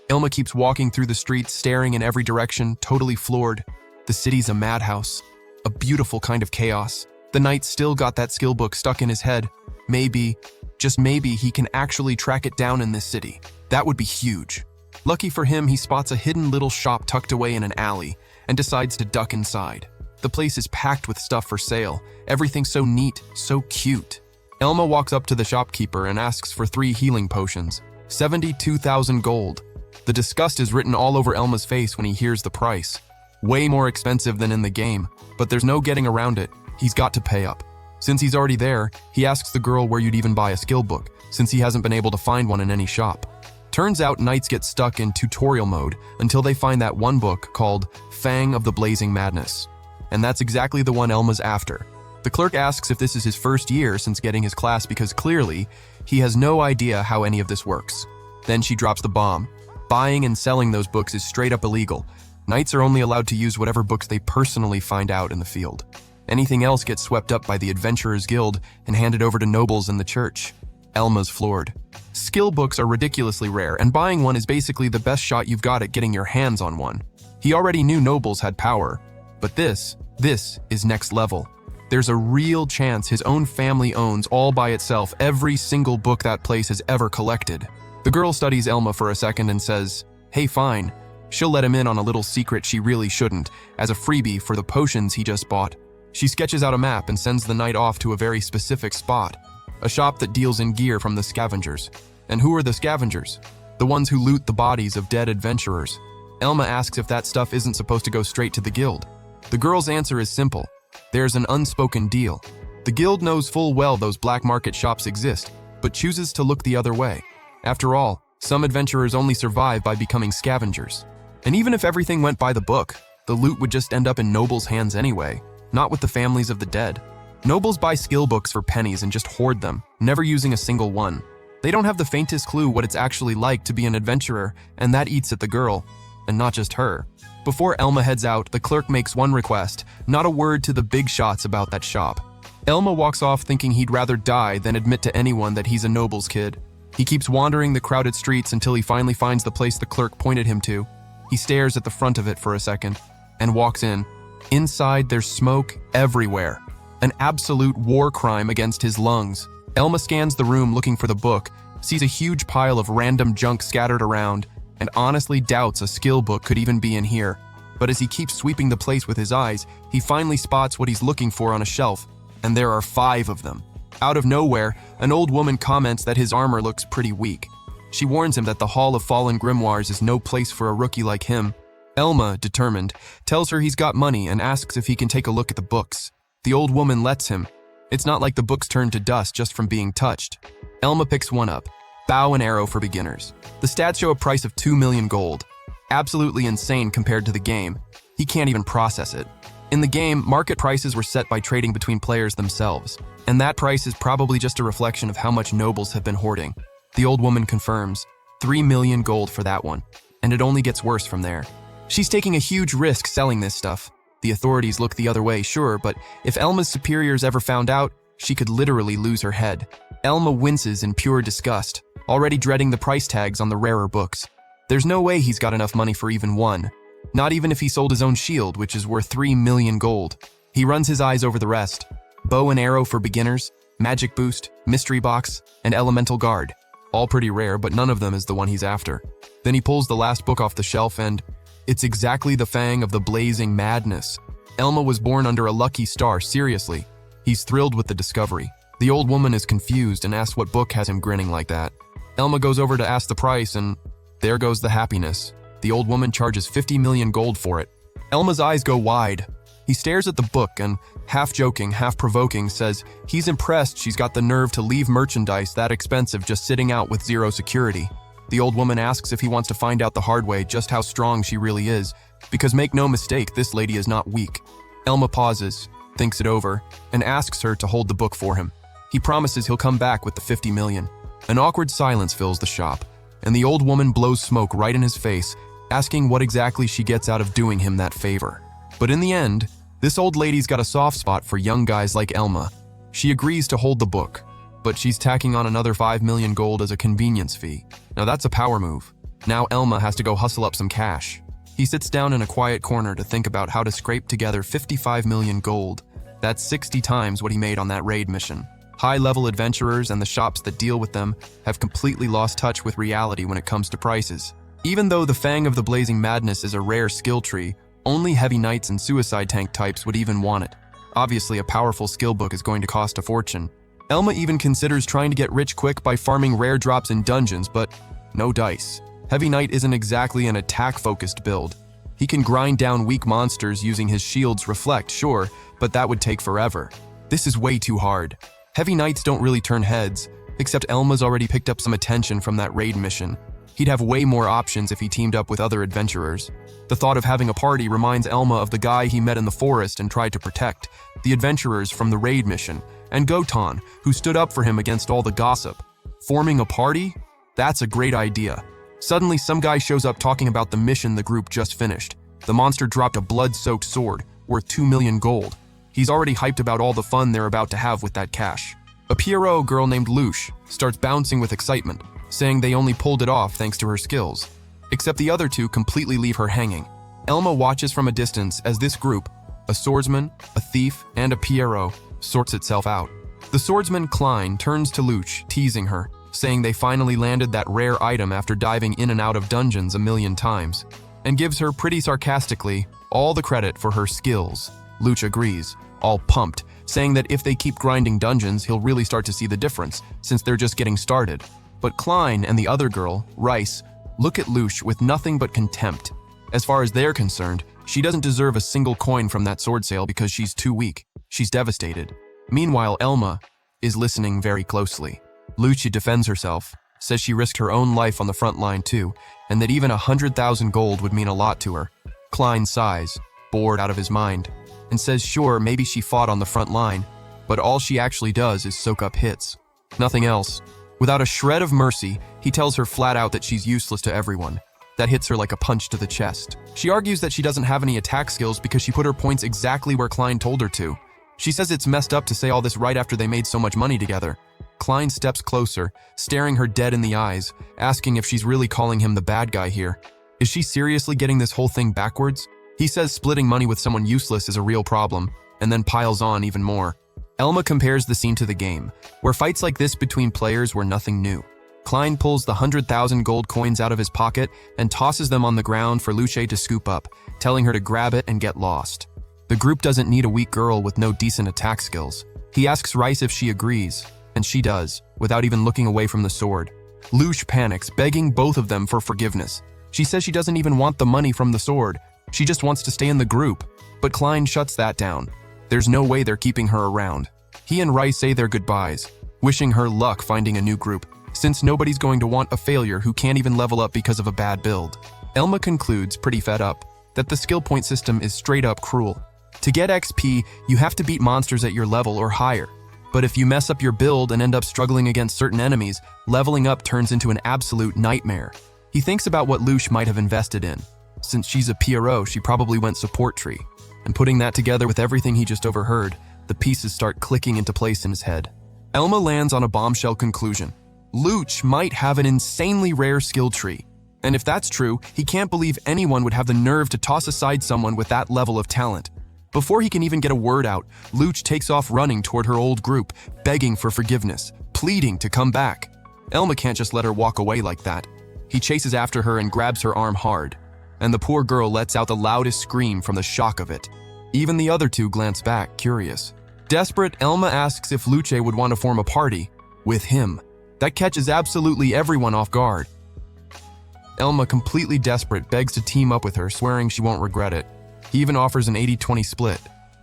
Elma keeps walking through the streets, staring in every direction, totally floored. The city's a madhouse, a beautiful kind of chaos. The knight still got that skill book stuck in his head. Maybe, just maybe, he can actually track it down in this city. That would be huge. Lucky for him, he spots a hidden little shop tucked away in an alley and decides to duck inside. The place is packed with stuff for sale. Everything so neat, so cute. Elma walks up to the shopkeeper and asks for 3 healing potions. 72,000 gold. The disgust is written all over Elma's face when he hears the price. Way more expensive than in the game, but there's no getting around it. He's got to pay up. Since he's already there, he asks the girl where you'd even buy a skill book, since he hasn't been able to find one in any shop. Turns out knights get stuck in tutorial mode until they find that one book called Fang of the Blazing Madness. And that's exactly the one Elma's after. The clerk asks if this is his first year since getting his class because clearly, he has no idea how any of this works. Then she drops the bomb. Buying and selling those books is straight up illegal. Knights are only allowed to use whatever books they personally find out in the field. Anything else gets swept up by the Adventurers Guild and handed over to nobles in the church. Elma's floored. Skill books are ridiculously rare, and buying one is basically the best shot you've got at getting your hands on one. He already knew nobles had power, but this is next level. There's a real chance his own family owns all by itself every single book that place has ever collected. The girl studies Elma for a second and says, "Hey, fine." She'll let him in on a little secret she really shouldn't, as a freebie for the potions he just bought. She sketches out a map and sends the knight off to a very specific spot, a shop that deals in gear from the scavengers. And who are the scavengers? The ones who loot the bodies of dead adventurers. Elma asks if that stuff isn't supposed to go straight to the guild. The girl's answer is simple. There's an unspoken deal. The guild knows full well those black market shops exist, but chooses to look the other way. After all, some adventurers only survive by becoming scavengers. And even if everything went by the book, the loot would just end up in nobles' hands anyway, not with the families of the dead. Nobles buy skill books for pennies and just hoard them, never using a single one. They don't have the faintest clue what it's actually like to be an adventurer, and that eats at the girl, and not just her. Before Elma heads out, the clerk makes one request, not a word to the big shots about that shop. Elma walks off thinking he'd rather die than admit to anyone that he's a noble's kid. He keeps wandering the crowded streets until he finally finds the place the clerk pointed him to. He stares at the front of it for a second, and walks in. Inside, there's smoke everywhere. An absolute war crime against his lungs. Elma scans the room looking for the book, sees a huge pile of random junk scattered around, and honestly doubts a skill book could even be in here. But as he keeps sweeping the place with his eyes, he finally spots what he's looking for on a shelf, and there are 5 of them. Out of nowhere, an old woman comments that his armor looks pretty weak. She warns him that the Hall of Fallen Grimoires is no place for a rookie like him. Elma, determined, tells her he's got money and asks if he can take a look at the books. The old woman lets him. It's not like the books turn to dust just from being touched. Elma picks one up. Bow and Arrow for Beginners. The stats show a price of 2 million gold. Absolutely insane compared to the game. He can't even process it. In the game, market prices were set by trading between players themselves, and that price is probably just a reflection of how much nobles have been hoarding. The old woman confirms, 3 million gold for that one, and it only gets worse from there. She's taking a huge risk selling this stuff. The authorities look the other way, sure, but if Elma's superiors ever found out, she could literally lose her head. Elma winces in pure disgust, already dreading the price tags on the rarer books. There's no way he's got enough money for even one. Not even if he sold his own shield, which is worth 3 million gold. He runs his eyes over the rest. Bow and Arrow for Beginners, Magic Boost, Mystery Box, and Elemental Guard. All pretty rare, but none of them is the one he's after. Then he pulls the last book off the shelf and it's exactly the Fang of the Blazing Madness. Elma was born under a lucky star, seriously. He's thrilled with the discovery. The old woman is confused and asks what book has him grinning like that. Elma goes over to ask the price and there goes the happiness. The old woman charges 50 million gold for it. Elma's eyes go wide. He stares at the book and, half joking, half provoking, says he's impressed she's got the nerve to leave merchandise that expensive just sitting out with zero security. The old woman asks if he wants to find out the hard way just how strong she really is, because make no mistake, this lady is not weak. Elma pauses, thinks it over, and asks her to hold the book for him. He promises he'll come back with the 50 million. An awkward silence fills the shop, and the old woman blows smoke right in his face, asking what exactly she gets out of doing him that favor. But in the end, this old lady's got a soft spot for young guys like Elma. She agrees to hold the book, but she's tacking on another 5 million gold as a convenience fee. Now that's a power move. Now Elma has to go hustle up some cash. He sits down in a quiet corner to think about how to scrape together 55 million gold. That's 60 times what he made on that raid mission. High-level adventurers and the shops that deal with them have completely lost touch with reality when it comes to prices. Even though the Fang of the Blazing Madness is a rare skill tree, only heavy knights and suicide tank types would even want it. Obviously, a powerful skill book is going to cost a fortune. Elma even considers trying to get rich quick by farming rare drops in dungeons, but no dice. Heavy Knight isn't exactly an attack-focused build. He can grind down weak monsters using his shield's reflect, sure, but that would take forever. This is way too hard. Heavy knights don't really turn heads, except Elma's already picked up some attention from that raid mission. He'd have way more options if he teamed up with other adventurers. The thought of having a party reminds Elma of the guy he met in the forest and tried to protect, the adventurers from the raid mission, and Gotan, who stood up for him against all the gossip. Forming a party? That's a great idea. Suddenly, some guy shows up talking about the mission the group just finished. The monster dropped a blood-soaked sword, worth 2 million gold. He's already hyped about all the fun they're about to have with that cash. A Pierrot girl named Luche starts bouncing with excitement, saying they only pulled it off thanks to her skills. Except the other two completely leave her hanging. Elma watches from a distance as this group, a swordsman, a thief, and a Pierrot, sorts itself out. The swordsman Klein turns to Luche, teasing her, saying they finally landed that rare item after diving in and out of dungeons a million times, and gives her pretty sarcastically all the credit for her skills. Luche agrees, all pumped, saying that if they keep grinding dungeons, he'll really start to see the difference, since they're just getting started. But Klein and the other girl, Rice, look at Luche with nothing but contempt. As far as they're concerned, she doesn't deserve a single coin from that sword sale because she's too weak. She's devastated. Meanwhile, Elma is listening very closely. Luche defends herself, says she risked her own life on the front line too, and that even 100,000 gold would mean a lot to her. Klein sighs, bored out of his mind, and says sure, maybe she fought on the front line, but all she actually does is soak up hits. Nothing else. Without a shred of mercy, he tells her flat out that she's useless to everyone. That hits her like a punch to the chest. She argues that she doesn't have any attack skills because she put her points exactly where Klein told her to. She says it's messed up to say all this right after they made so much money together. Klein steps closer, staring her dead in the eyes, asking if she's really calling him the bad guy here. Is she seriously getting this whole thing backwards? He says splitting money with someone useless is a real problem, and then piles on even more. Elma compares the scene to the game, where fights like this between players were nothing new. Klein pulls the 100,000 gold coins out of his pocket and tosses them on the ground for Luche to scoop up, telling her to grab it and get lost. The group doesn't need a weak girl with no decent attack skills. He asks Rice if she agrees, and she does, without even looking away from the sword. Luche panics, begging both of them for forgiveness. She says she doesn't even want the money from the sword. She just wants to stay in the group. But Klein shuts that down. There's no way they're keeping her around. He and Rice say their goodbyes, wishing her luck finding a new group, since nobody's going to want a failure who can't even level up because of a bad build. Elma concludes, pretty fed up, that the skill point system is straight up cruel. To get XP, you have to beat monsters at your level or higher. But if you mess up your build and end up struggling against certain enemies, leveling up turns into an absolute nightmare. He thinks about what Luche might have invested in. Since she's a Pierrot, she probably went support tree. And putting that together with everything he just overheard, the pieces start clicking into place in his head. Elma lands on a bombshell conclusion. Luche might have an insanely rare skill tree. And if that's true, he can't believe anyone would have the nerve to toss aside someone with that level of talent. Before he can even get a word out, Luche takes off running toward her old group, begging for forgiveness, pleading to come back. Elma can't just let her walk away like that. He chases after her and grabs her arm hard, and the poor girl lets out the loudest scream from the shock of it. Even the other two glance back, curious. Desperate, Elma asks if Luche would want to form a party with him. That catches absolutely everyone off guard. Elma, completely desperate, begs to team up with her, swearing she won't regret it. He even offers an 80-20 split.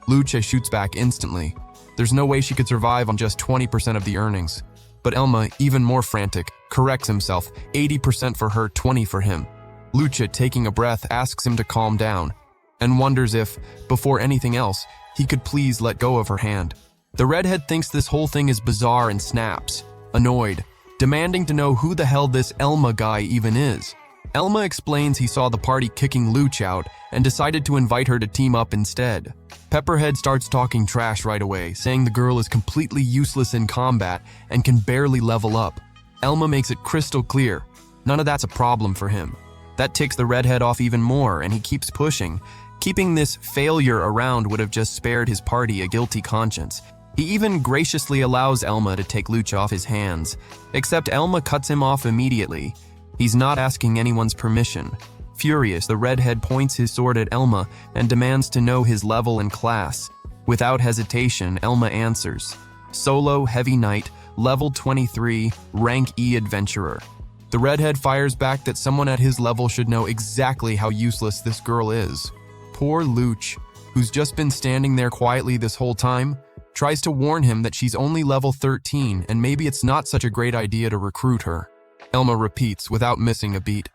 Luche shoots back instantly. There's no way she could survive on just 20% of the earnings. But Elma, even more frantic, corrects himself, 80% for her, 20 for him. Luche, taking a breath, asks him to calm down, and wonders if, before anything else, he could please let go of her hand. The redhead thinks this whole thing is bizarre and snaps, annoyed, demanding to know who the hell this Elma guy even is. Elma explains he saw the party kicking Luche out and decided to invite her to team up instead. Pepperhead starts talking trash right away, saying the girl is completely useless in combat and can barely level up. Elma makes it crystal clear, none of that's a problem for him. That ticks the redhead off even more, and he keeps pushing. Keeping this failure around would have just spared his party a guilty conscience. He even graciously allows Elma to take Luche off his hands, except Elma cuts him off immediately. He's not asking anyone's permission. Furious, the redhead points his sword at Elma and demands to know his level and class. Without hesitation, Elma answers. Solo Heavy Knight, level 23, rank E adventurer. The redhead fires back that someone at his level should know exactly how useless this girl is. Poor Luch, who's just been standing there quietly this whole time, tries to warn him that she's only level 13 and maybe it's not such a great idea to recruit her. Elma repeats without missing a beat.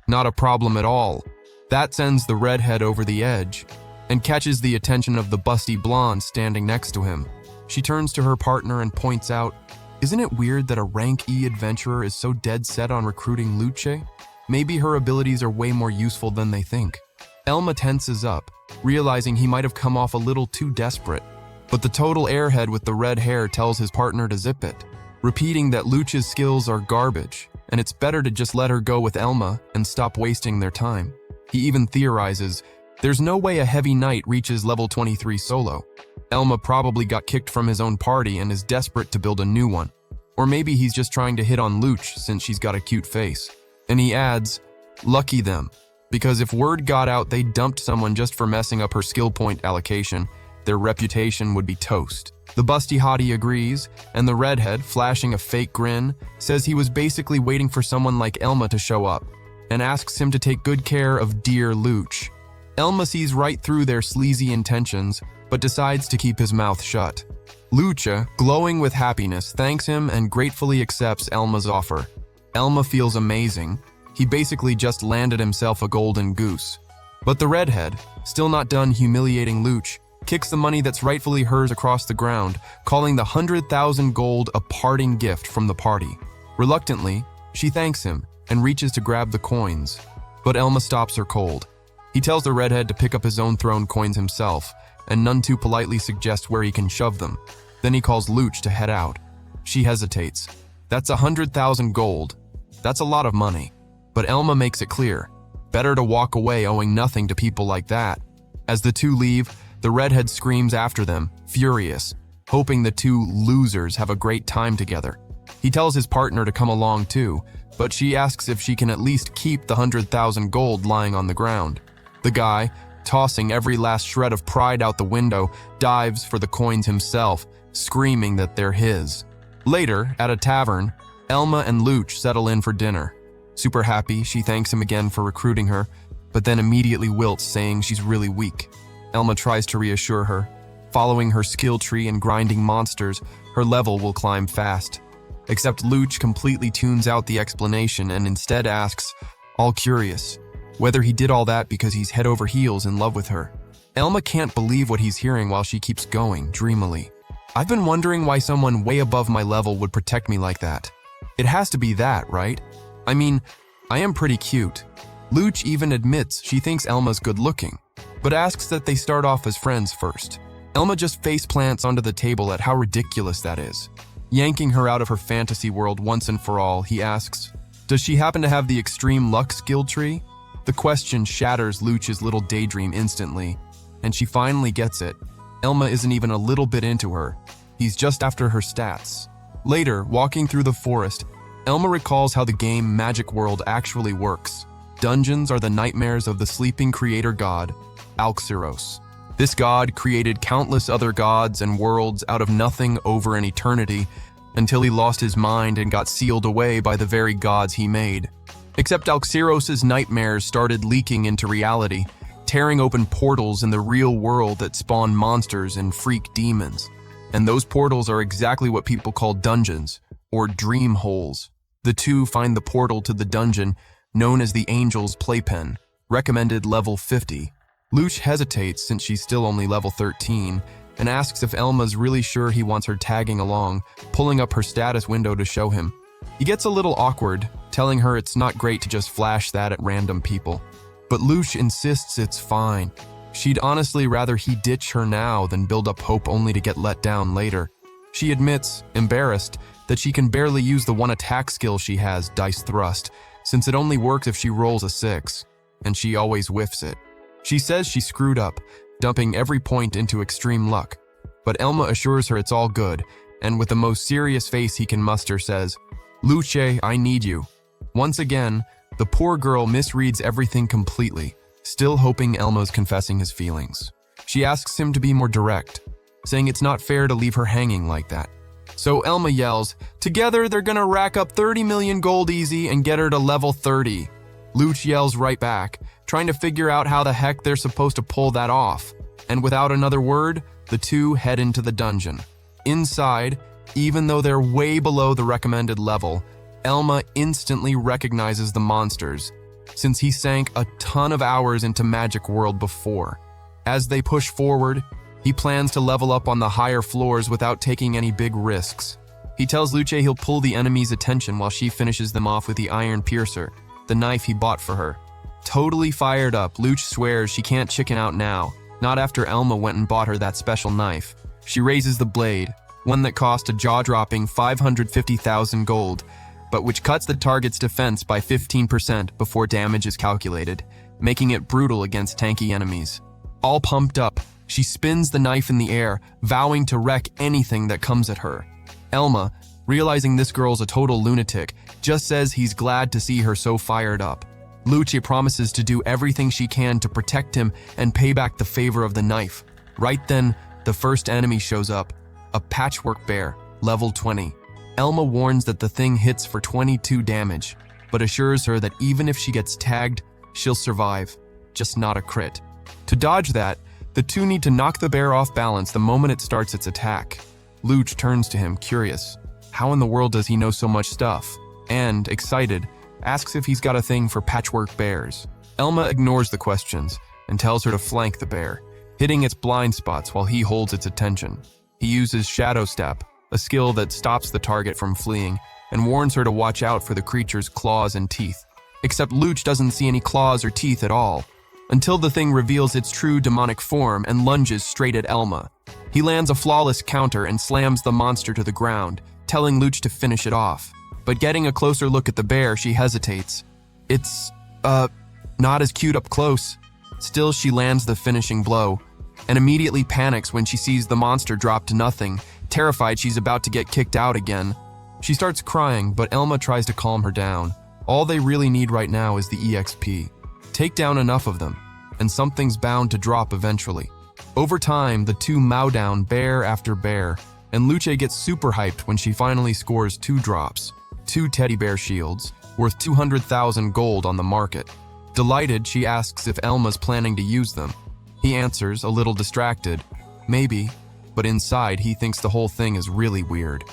Not a problem at all. That sends the redhead over the edge and catches the attention of the busty blonde standing next to him. She turns to her partner and points out, "Isn't it weird that a rank E adventurer is so dead set on recruiting Luce? Maybe her abilities are way more useful than they think." Elma tenses up, realizing he might have come off a little too desperate. But the total airhead with the red hair tells his partner to zip it, repeating that Luch's skills are garbage, and it's better to just let her go with Elma and stop wasting their time. He even theorizes, there's no way a heavy knight reaches level 23 solo. Elma probably got kicked from his own party and is desperate to build a new one. Or maybe he's just trying to hit on Luch since she's got a cute face. And he adds, lucky them, because if word got out they dumped someone just for messing up her skill point allocation, their reputation would be toast. The busty hottie agrees, and the redhead, flashing a fake grin, says he was basically waiting for someone like Elma to show up, and asks him to take good care of dear Luch. Elma sees right through their sleazy intentions, but decides to keep his mouth shut. Lucha, glowing with happiness, thanks him and gratefully accepts Elma's offer. Elma feels amazing. He basically just landed himself a golden goose. But the redhead, still not done humiliating Luch, kicks the money that's rightfully hers across the ground, calling the 100,000 gold a parting gift from the party. Reluctantly, she thanks him and reaches to grab the coins. But Elma stops her cold. He tells the redhead to pick up his own thrown coins himself, and none too politely suggests where he can shove them. Then he calls Luch to head out. She hesitates. That's 100,000 gold. That's a lot of money. But Elma makes it clear. Better to walk away owing nothing to people like that. As the two leave, the redhead screams after them, furious, hoping the two losers have a great time together. He tells his partner to come along too, but she asks if she can at least keep the 100,000 gold lying on the ground. The guy, tossing every last shred of pride out the window, dives for the coins himself, screaming that they're his. Later, at a tavern, Elma and Luch settle in for dinner. Super happy, she thanks him again for recruiting her, but then immediately wilts, saying she's really weak. Elma tries to reassure her. Following her skill tree and grinding monsters, her level will climb fast. Except Luch completely tunes out the explanation and instead asks, all curious, whether he did all that because he's head over heels in love with her. Elma can't believe what he's hearing while she keeps going, dreamily. I've been wondering why someone way above my level would protect me like that. It has to be that, right? I mean, I am pretty cute. Luch even admits she thinks Elma's good looking, but asks that they start off as friends first. Elma just face plants onto the table at how ridiculous that is. Yanking her out of her fantasy world once and for all, he asks, does she happen to have the extreme luck skill tree? The question shatters Luch's little daydream instantly, and she finally gets it. Elma isn't even a little bit into her. He's just after her stats. Later, walking through the forest, Elma recalls how the game Magic World actually works. Dungeons are the nightmares of the sleeping creator god, Alxiros. This god created countless other gods and worlds out of nothing over an eternity until he lost his mind and got sealed away by the very gods he made. Except Alxiros' nightmares started leaking into reality, tearing open portals in the real world that spawn monsters and freak demons. And those portals are exactly what people call dungeons, or dream holes. The two find the portal to the dungeon, known as the Angel's Playpen, recommended level 50. Luch hesitates since she's still only level 13, and asks if Elma's really sure he wants her tagging along, pulling up her status window to show him. He gets a little awkward, telling her it's not great to just flash that at random people. But Luch insists it's fine. She'd honestly rather he ditch her now than build up hope only to get let down later. She admits, embarrassed, that she can barely use the one attack skill she has, Dice Thrust, since it only works if she rolls a 6, and she always whiffs it. She says she screwed up, dumping every point into extreme luck, but Elma assures her it's all good, and with the most serious face he can muster says, Luce, I need you. Once again, the poor girl misreads everything completely, still hoping Elma's confessing his feelings. She asks him to be more direct, saying it's not fair to leave her hanging like that. So Elma yells, "Together they're gonna rack up 30 million gold easy and get her to level 30. Luch yells right back, trying to figure out how the heck they're supposed to pull that off. And without another word, the two head into the dungeon. Inside, even though they're way below the recommended level, Elma instantly recognizes the monsters, since he sank a ton of hours into Magic World before. As they push forward, he plans to level up on the higher floors without taking any big risks. He tells Luce he'll pull the enemy's attention while she finishes them off with the Iron Piercer, the knife he bought for her. Totally fired up, Luch swears she can't chicken out now, not after Elma went and bought her that special knife. She raises the blade, one that cost a jaw-dropping 550,000 gold, but which cuts the target's defense by 15% before damage is calculated, making it brutal against tanky enemies. All pumped up, she spins the knife in the air, vowing to wreck anything that comes at her. Elma, realizing this girl's a total lunatic, just says he's glad to see her so fired up. Luce promises to do everything she can to protect him and pay back the favor of the knife. Right then, the first enemy shows up, a patchwork bear, level 20. Elma warns that the thing hits for 22 damage, but assures her that even if she gets tagged, she'll survive, just not a crit. To dodge that, the two need to knock the bear off balance the moment it starts its attack. Luch turns to him, curious. How in the world does he know so much stuff? And, excited, asks if he's got a thing for patchwork bears. Elma ignores the questions and tells her to flank the bear, hitting its blind spots while he holds its attention. He uses Shadow Step, a skill that stops the target from fleeing, and warns her to watch out for the creature's claws and teeth. Except Luch doesn't see any claws or teeth at all, until the thing reveals its true demonic form and lunges straight at Elma. He lands a flawless counter and slams the monster to the ground, telling Luch to finish it off. But getting a closer look at the bear, she hesitates. It's, not as cute up close. Still, she lands the finishing blow, and immediately panics when she sees the monster drop to nothing, terrified she's about to get kicked out again. She starts crying, but Elma tries to calm her down. All they really need right now is the EXP. Take down enough of them, and something's bound to drop eventually. Over time, the two mow down bear after bear, and Luce gets super hyped when she finally scores 2 drops, 2 teddy bear shields, worth 200,000 gold on the market. Delighted, she asks if Elma's planning to use them. He answers, a little distracted, maybe, but inside he thinks the whole thing is really weird.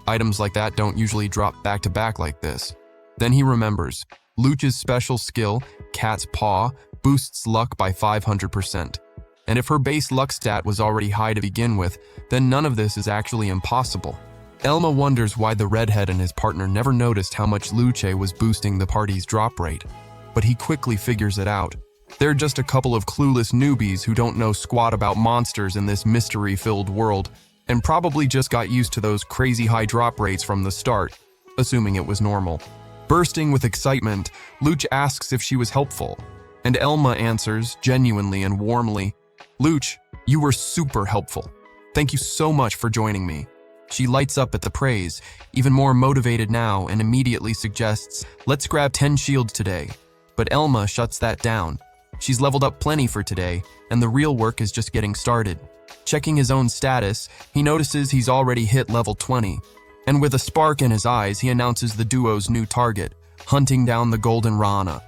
Items like that don't usually drop back to back like this. Then he remembers, Luch's special skill, Cat's Paw, boosts luck by 500%. And if her base luck stat was already high to begin with, then none of this is actually impossible. Elma wonders why the redhead and his partner never noticed how much Luce was boosting the party's drop rate. But he quickly figures it out. They're just a couple of clueless newbies who don't know squat about monsters in this mystery-filled world, and probably just got used to those crazy high drop rates from the start, assuming it was normal. Bursting with excitement, Luch asks if she was helpful, and Elma answers, genuinely and warmly, "Luch, you were super helpful. Thank you so much for joining me." She lights up at the praise, even more motivated now, and immediately suggests, "Let's grab 10 shields today." But Elma shuts that down. She's leveled up plenty for today, and the real work is just getting started. Checking his own status, he notices he's already hit level 20, and with a spark in his eyes, he announces the duo's new target, hunting down the Golden Rana.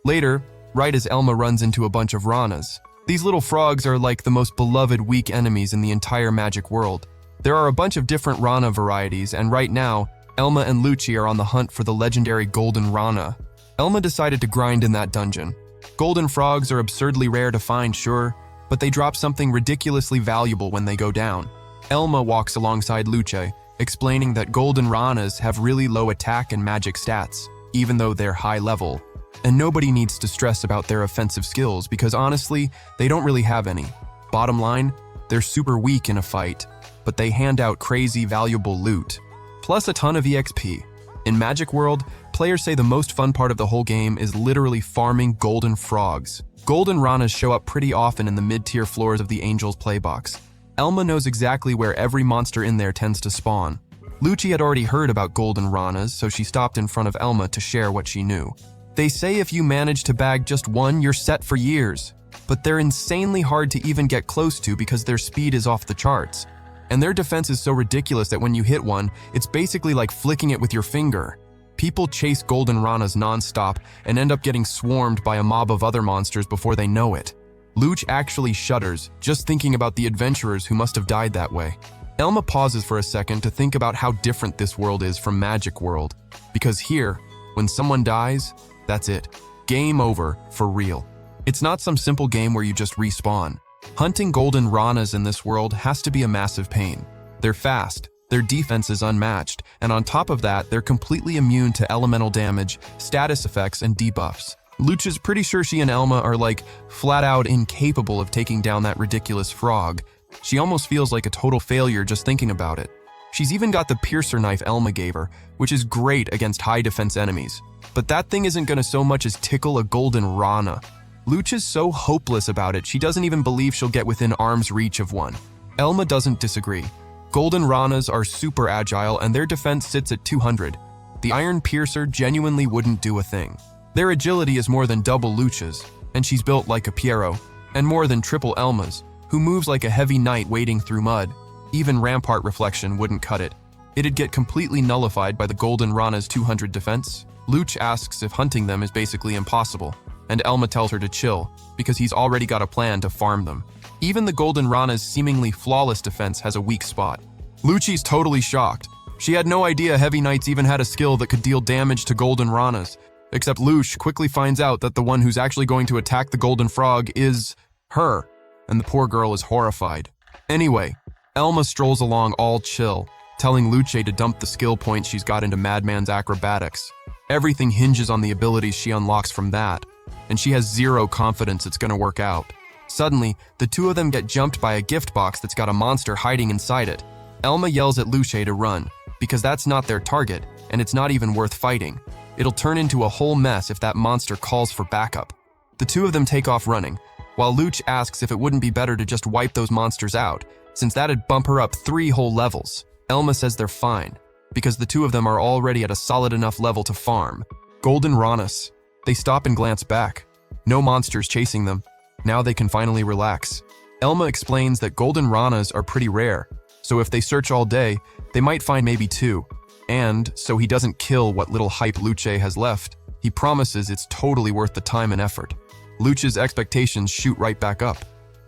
Later, right as Elma runs into a bunch of Ranas, these little frogs are like the most beloved weak enemies in the entire Magic world. There are a bunch of different Rana varieties, and right now, Elma and Luce are on the hunt for the legendary Golden Rana. Elma decided to grind in that dungeon. Golden frogs are absurdly rare to find, sure, but they drop something ridiculously valuable when they go down. Elma walks alongside Luce, explaining that Golden Ranas have really low attack and magic stats, even though they're high level. And nobody needs to stress about their offensive skills because honestly, they don't really have any. Bottom line, they're super weak in a fight, but they hand out crazy valuable loot. Plus a ton of EXP. In Magic World, players say the most fun part of the whole game is literally farming golden frogs. Golden Ranas show up pretty often in the mid-tier floors of the Angel's Playbox. Elma knows exactly where every monster in there tends to spawn. Luce had already heard about Golden Ranas, so she stopped in front of Elma to share what she knew. They say if you manage to bag just one, you're set for years. But they're insanely hard to even get close to because their speed is off the charts. And their defense is so ridiculous that when you hit one, it's basically like flicking it with your finger. People chase golden ranas non-stop and end up getting swarmed by a mob of other monsters before they know it. Luch actually shudders just thinking about the adventurers who must have died that way. Elma pauses for a second to think about how different this world is from Magic World. Because here, when someone dies, that's it. Game over, for real. It's not some simple game where you just respawn. Hunting golden ranas in this world has to be a massive pain. They're fast, their defense is unmatched, and on top of that, they're completely immune to elemental damage, status effects, and debuffs. Luch is pretty sure she and Elma are like flat out incapable of taking down that ridiculous frog. She almost feels like a total failure just thinking about it. She's even got the piercer knife Elma gave her, which is great against high defense enemies. But that thing isn't gonna so much as tickle a golden rana. Luch is so hopeless about it, she doesn't even believe she'll get within arm's reach of one. Elma doesn't disagree. Golden ranas are super agile and their defense sits at 200. The iron piercer genuinely wouldn't do a thing. Their agility is more than double Luch's, and she's built like a Piero, and more than triple Elma's, who moves like a heavy knight wading through mud. Even Rampart Reflection wouldn't cut it. It'd get completely nullified by the golden rana's 200 defense. Luch asks if hunting them is basically impossible, and Elma tells her to chill, because he's already got a plan to farm them. Even the golden rana's seemingly flawless defense has a weak spot. Luchi's totally shocked. She had no idea heavy knights even had a skill that could deal damage to golden ranas, except Luch quickly finds out that the one who's actually going to attack the golden frog is her, and the poor girl is horrified. Anyway, Elma strolls along all chill, telling Luce to dump the skill points she's got into Madman's acrobatics. Everything hinges on the abilities she unlocks from that, and she has zero confidence it's gonna work out. Suddenly, the two of them get jumped by a gift box that's got a monster hiding inside it. Elma yells at Luce to run, because that's not their target, and it's not even worth fighting. It'll turn into a whole mess if that monster calls for backup. The two of them take off running, while Luch asks if it wouldn't be better to just wipe those monsters out, since that'd bump her up 3 whole levels. Elma says they're fine, because the two of them are already at a solid enough level to farm. Golden ranas. They stop and glance back. No monsters chasing them. Now they can finally relax. Elma explains that golden ranas are pretty rare, so if they search all day, they might find maybe 2. And, so he doesn't kill what little hype Luce has left, he promises it's totally worth the time and effort. Luch's expectations shoot right back up.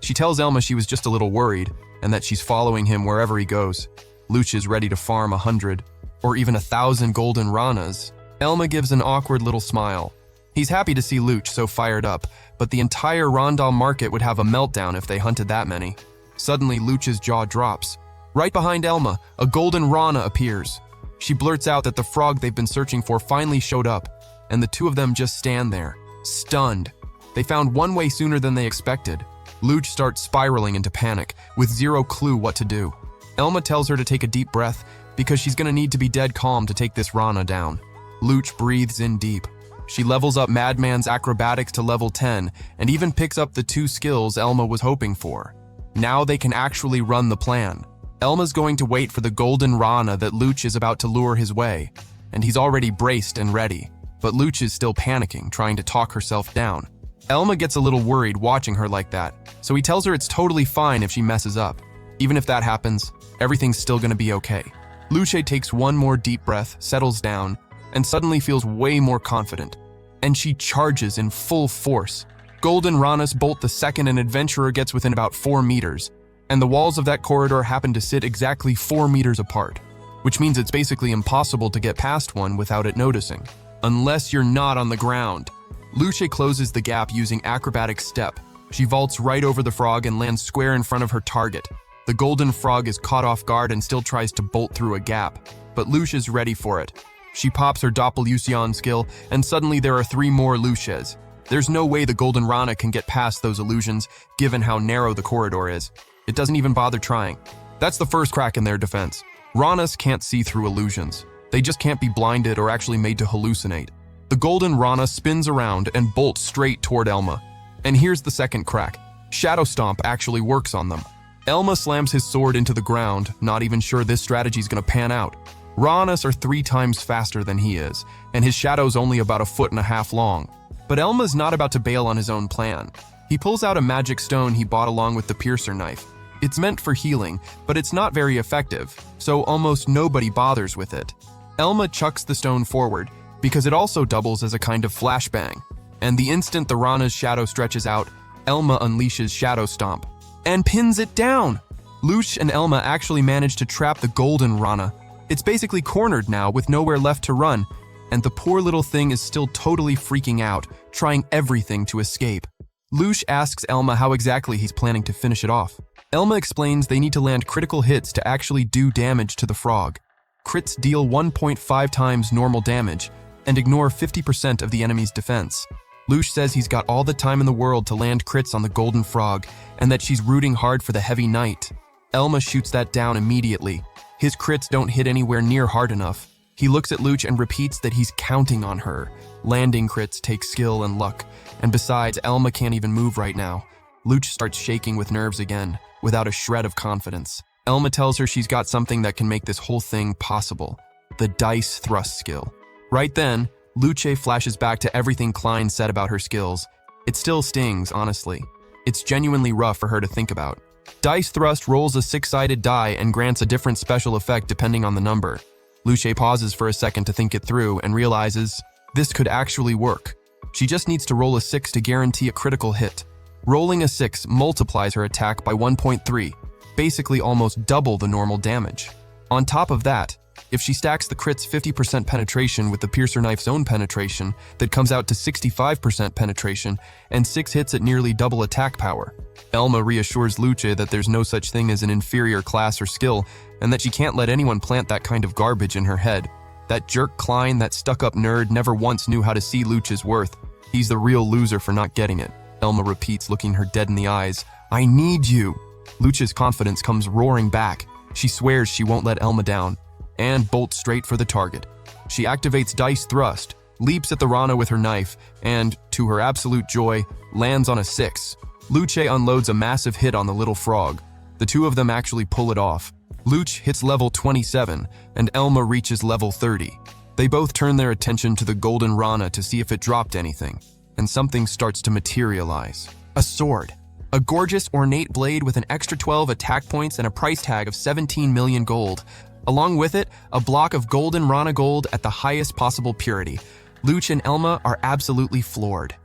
She tells Elma she was just a little worried, and that she's following him wherever he goes. Luch is ready to farm 100, or even 1,000 golden ranas. Elma gives an awkward little smile. He's happy to see Luch so fired up, but the entire Rondal market would have a meltdown if they hunted that many. Suddenly, Luch's jaw drops. Right behind Elma, a golden rana appears. She blurts out that the frog they've been searching for finally showed up, and the two of them just stand there, stunned. They found one way sooner than they expected. Luch starts spiraling into panic, with zero clue what to do. Elma tells her to take a deep breath, because she's gonna need to be dead calm to take this rana down. Luch breathes in deep. She levels up Madman's acrobatics to level 10, and even picks up the 2 skills Elma was hoping for. Now they can actually run the plan. Elma's going to wait for the golden rana that Luch is about to lure his way, and he's already braced and ready, but Luch is still panicking, trying to talk herself down. Elma gets a little worried watching her like that, so he tells her it's totally fine if she messes up. Even if that happens, everything's still gonna be okay. Luce takes one more deep breath, settles down, and suddenly feels way more confident. And she charges in full force. Golden ranas bolt the second an adventurer gets within about 4 meters, and the walls of that corridor happen to sit exactly 4 meters apart, which means it's basically impossible to get past one without it noticing, unless you're not on the ground. Luce closes the gap using acrobatic step. She vaults right over the frog and lands square in front of her target. The golden frog is caught off guard and still tries to bolt through a gap, but Luce is ready for it. She pops her Doppelfusion skill, and suddenly there are 3 more Luces. There's no way the golden rana can get past those illusions, given how narrow the corridor is. It doesn't even bother trying. That's the first crack in their defense. Ranas can't see through illusions. They just can't be blinded or actually made to hallucinate. The golden rana spins around and bolts straight toward Elma. And here's the second crack. Shadow Stomp actually works on them. Elma slams his sword into the ground, not even sure this strategy's gonna pan out. Ranas are 3 times faster than he is, and his shadow's only about 1.5 feet long. But Elma's not about to bail on his own plan. He pulls out a magic stone he bought along with the piercer knife. It's meant for healing, but it's not very effective, so almost nobody bothers with it. Elma chucks the stone forward, because it also doubles as a kind of flashbang. And the instant the Rana's shadow stretches out, Elma unleashes Shadow Stomp and pins it down. Luch and Elma actually manage to trap the golden Rana. It's basically cornered now with nowhere left to run, and the poor little thing is still totally freaking out, trying everything to escape. Luch asks Elma how exactly he's planning to finish it off. Elma explains they need to land critical hits to actually do damage to the frog. Crits deal 1.5 times normal damage and ignore 50% of the enemy's defense. Luch says he's got all the time in the world to land crits on the golden frog and that she's rooting hard for the heavy knight. Elma shoots that down immediately. His crits don't hit anywhere near hard enough. He looks at Luch and repeats that he's counting on her. Landing crits take skill and luck, and besides, Elma can't even move right now. Luch starts shaking with nerves again, without a shred of confidence. Elma tells her she's got something that can make this whole thing possible. The dice thrust skill. Right then, Luce flashes back to everything Klein said about her skills. It still stings, honestly. It's genuinely rough for her to think about. Dice thrust rolls a 6-sided die and grants a different special effect depending on the number. Luce pauses for a second to think it through and realizes this could actually work. She just needs to roll a 6 to guarantee a critical hit. Rolling a 6 multiplies her attack by 1.3, basically almost double the normal damage. On top of that, if she stacks the crit's 50% penetration with the piercer knife's own penetration, that comes out to 65% penetration and 6 hits at nearly double attack power. Elma reassures Luce that there's no such thing as an inferior class or skill, and that she can't let anyone plant that kind of garbage in her head. That jerk Klein, that stuck-up nerd, never once knew how to see Luce's worth. He's the real loser for not getting it. Elma repeats, looking her dead in the eyes, "I need you." Luce's confidence comes roaring back. She swears she won't let Elma down, and bolts straight for the target. She activates Dice Thrust, leaps at the Rana with her knife, and, to her absolute joy, lands on a 6. Luce unloads a massive hit on the little frog. The two of them actually pull it off. Luch hits level 27, and Elma reaches level 30. They both turn their attention to the golden Rana to see if it dropped anything, and something starts to materialize. A sword. A gorgeous, ornate blade with an extra 12 attack points and a price tag of 17 million gold. Along with it, a block of golden Rana gold at the highest possible purity. Luch and Elma are absolutely floored.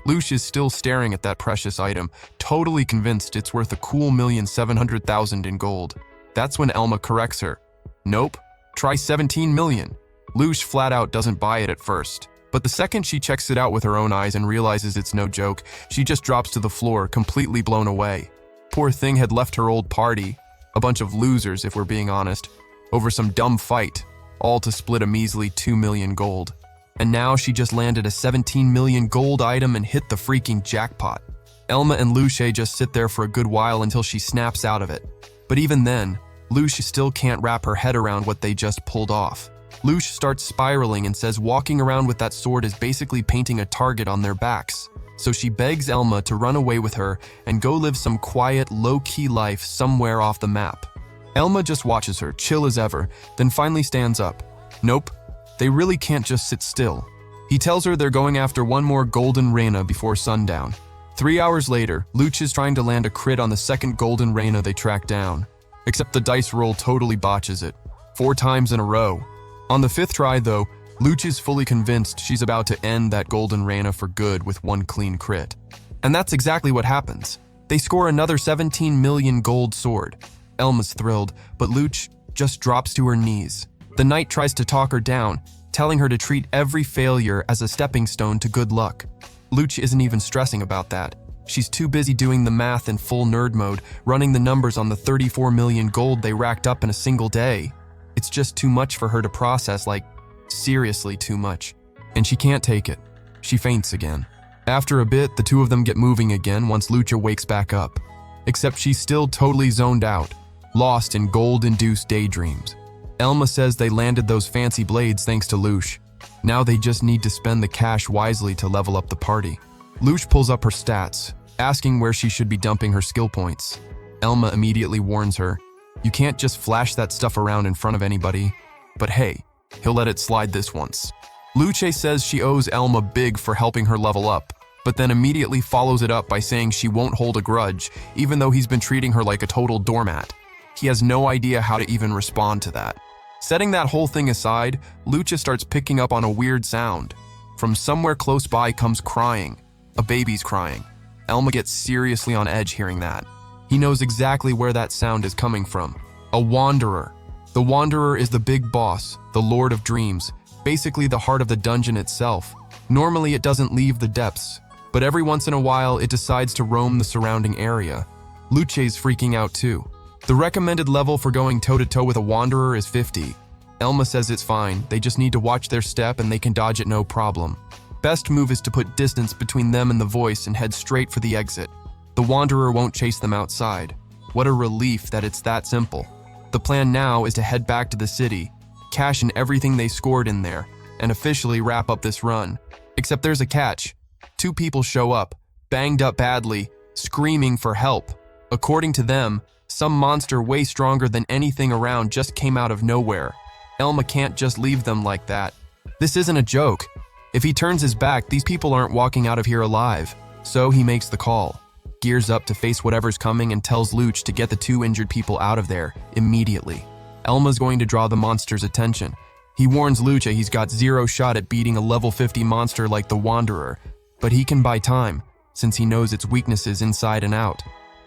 Luch is still staring at that precious item, totally convinced it's worth a cool 1,700,000 in gold. That's when Elma corrects her. Nope, try 17 million. Luch flat out doesn't buy it at first. But the second she checks it out with her own eyes and realizes it's no joke, she just drops to the floor, completely blown away. Poor thing had left her old party, a bunch of losers if we're being honest, over some dumb fight, all to split a measly 2 million gold. And now she just landed a 17 million gold item and hit the freaking jackpot. Elma and Luce just sit there for a good while until she snaps out of it. But even then, Luce still can't wrap her head around what they just pulled off. Luce starts spiraling and says walking around with that sword is basically painting a target on their backs. So she begs Elma to run away with her and go live some quiet, low-key life somewhere off the map. Elma just watches her, chill as ever, then finally stands up. Nope, they really can't just sit still. He tells her they're going after one more golden Reina before sundown. 3 hours later, Luch is trying to land a crit on the second golden Reina they track down. Except the dice roll totally botches it, 4 times in a row. On the 5th try, though, Luch is fully convinced she's about to end that golden Reina for good with one clean crit. And that's exactly what happens. They score another 17 million gold sword. Elma's thrilled, but Luch just drops to her knees. The knight tries to talk her down, telling her to treat every failure as a stepping stone to good luck. Luch isn't even stressing about that. She's too busy doing the math in full nerd mode, running the numbers on the 34 million gold they racked up in a single day. It's just too much for her to process, like, seriously too much. And she can't take it. She faints again. After a bit, the two of them get moving again once Lucha wakes back up. Except she's still totally zoned out, lost in gold-induced daydreams. Elma says they landed those fancy blades thanks to Luch. Now they just need to spend the cash wisely to level up the party. Luch pulls up her stats, asking where she should be dumping her skill points. Elma immediately warns her, "You can't just flash that stuff around in front of anybody." But hey, he'll let it slide this once. Luce says she owes Elma big for helping her level up. but then immediately follows it up by saying she won't hold a grudge, even though he's been treating her like a total doormat. He has no idea how to even respond to that. Setting that whole thing aside, Lucha starts picking up on a weird sound. From somewhere close by comes crying. A baby's crying. Elma gets seriously on edge hearing that. He knows exactly where that sound is coming from. A wanderer. The wanderer is the big boss, the Lord of Dreams, basically the heart of the dungeon itself. Normally it doesn't leave the depths, but every once in a while it decides to roam the surrounding area. Luce's freaking out too. The recommended level for going toe-to-toe with a wanderer is 50. Elma says it's fine, they just need to watch their step and they can dodge it no problem. Best move is to put distance between them and the voice and head straight for the exit. The wanderer won't chase them outside. What a relief that it's that simple. The plan now is to head back to the city, cash in everything they scored in there, and officially wrap up this run. Except there's a catch. 2 people show up, banged up badly, screaming for help. According to them, some monster way stronger than anything around just came out of nowhere. Elma can't just leave them like that. This isn't a joke. If he turns his back, these people aren't walking out of here alive. So he makes the call, gears up to face whatever's coming and tells Luch to get the 2 injured people out of there immediately. Elma's going to draw the monster's attention. He warns Lucha he's got 0 shot at beating a level 50 monster like the Wanderer, but he can buy time, since he knows its weaknesses inside and out.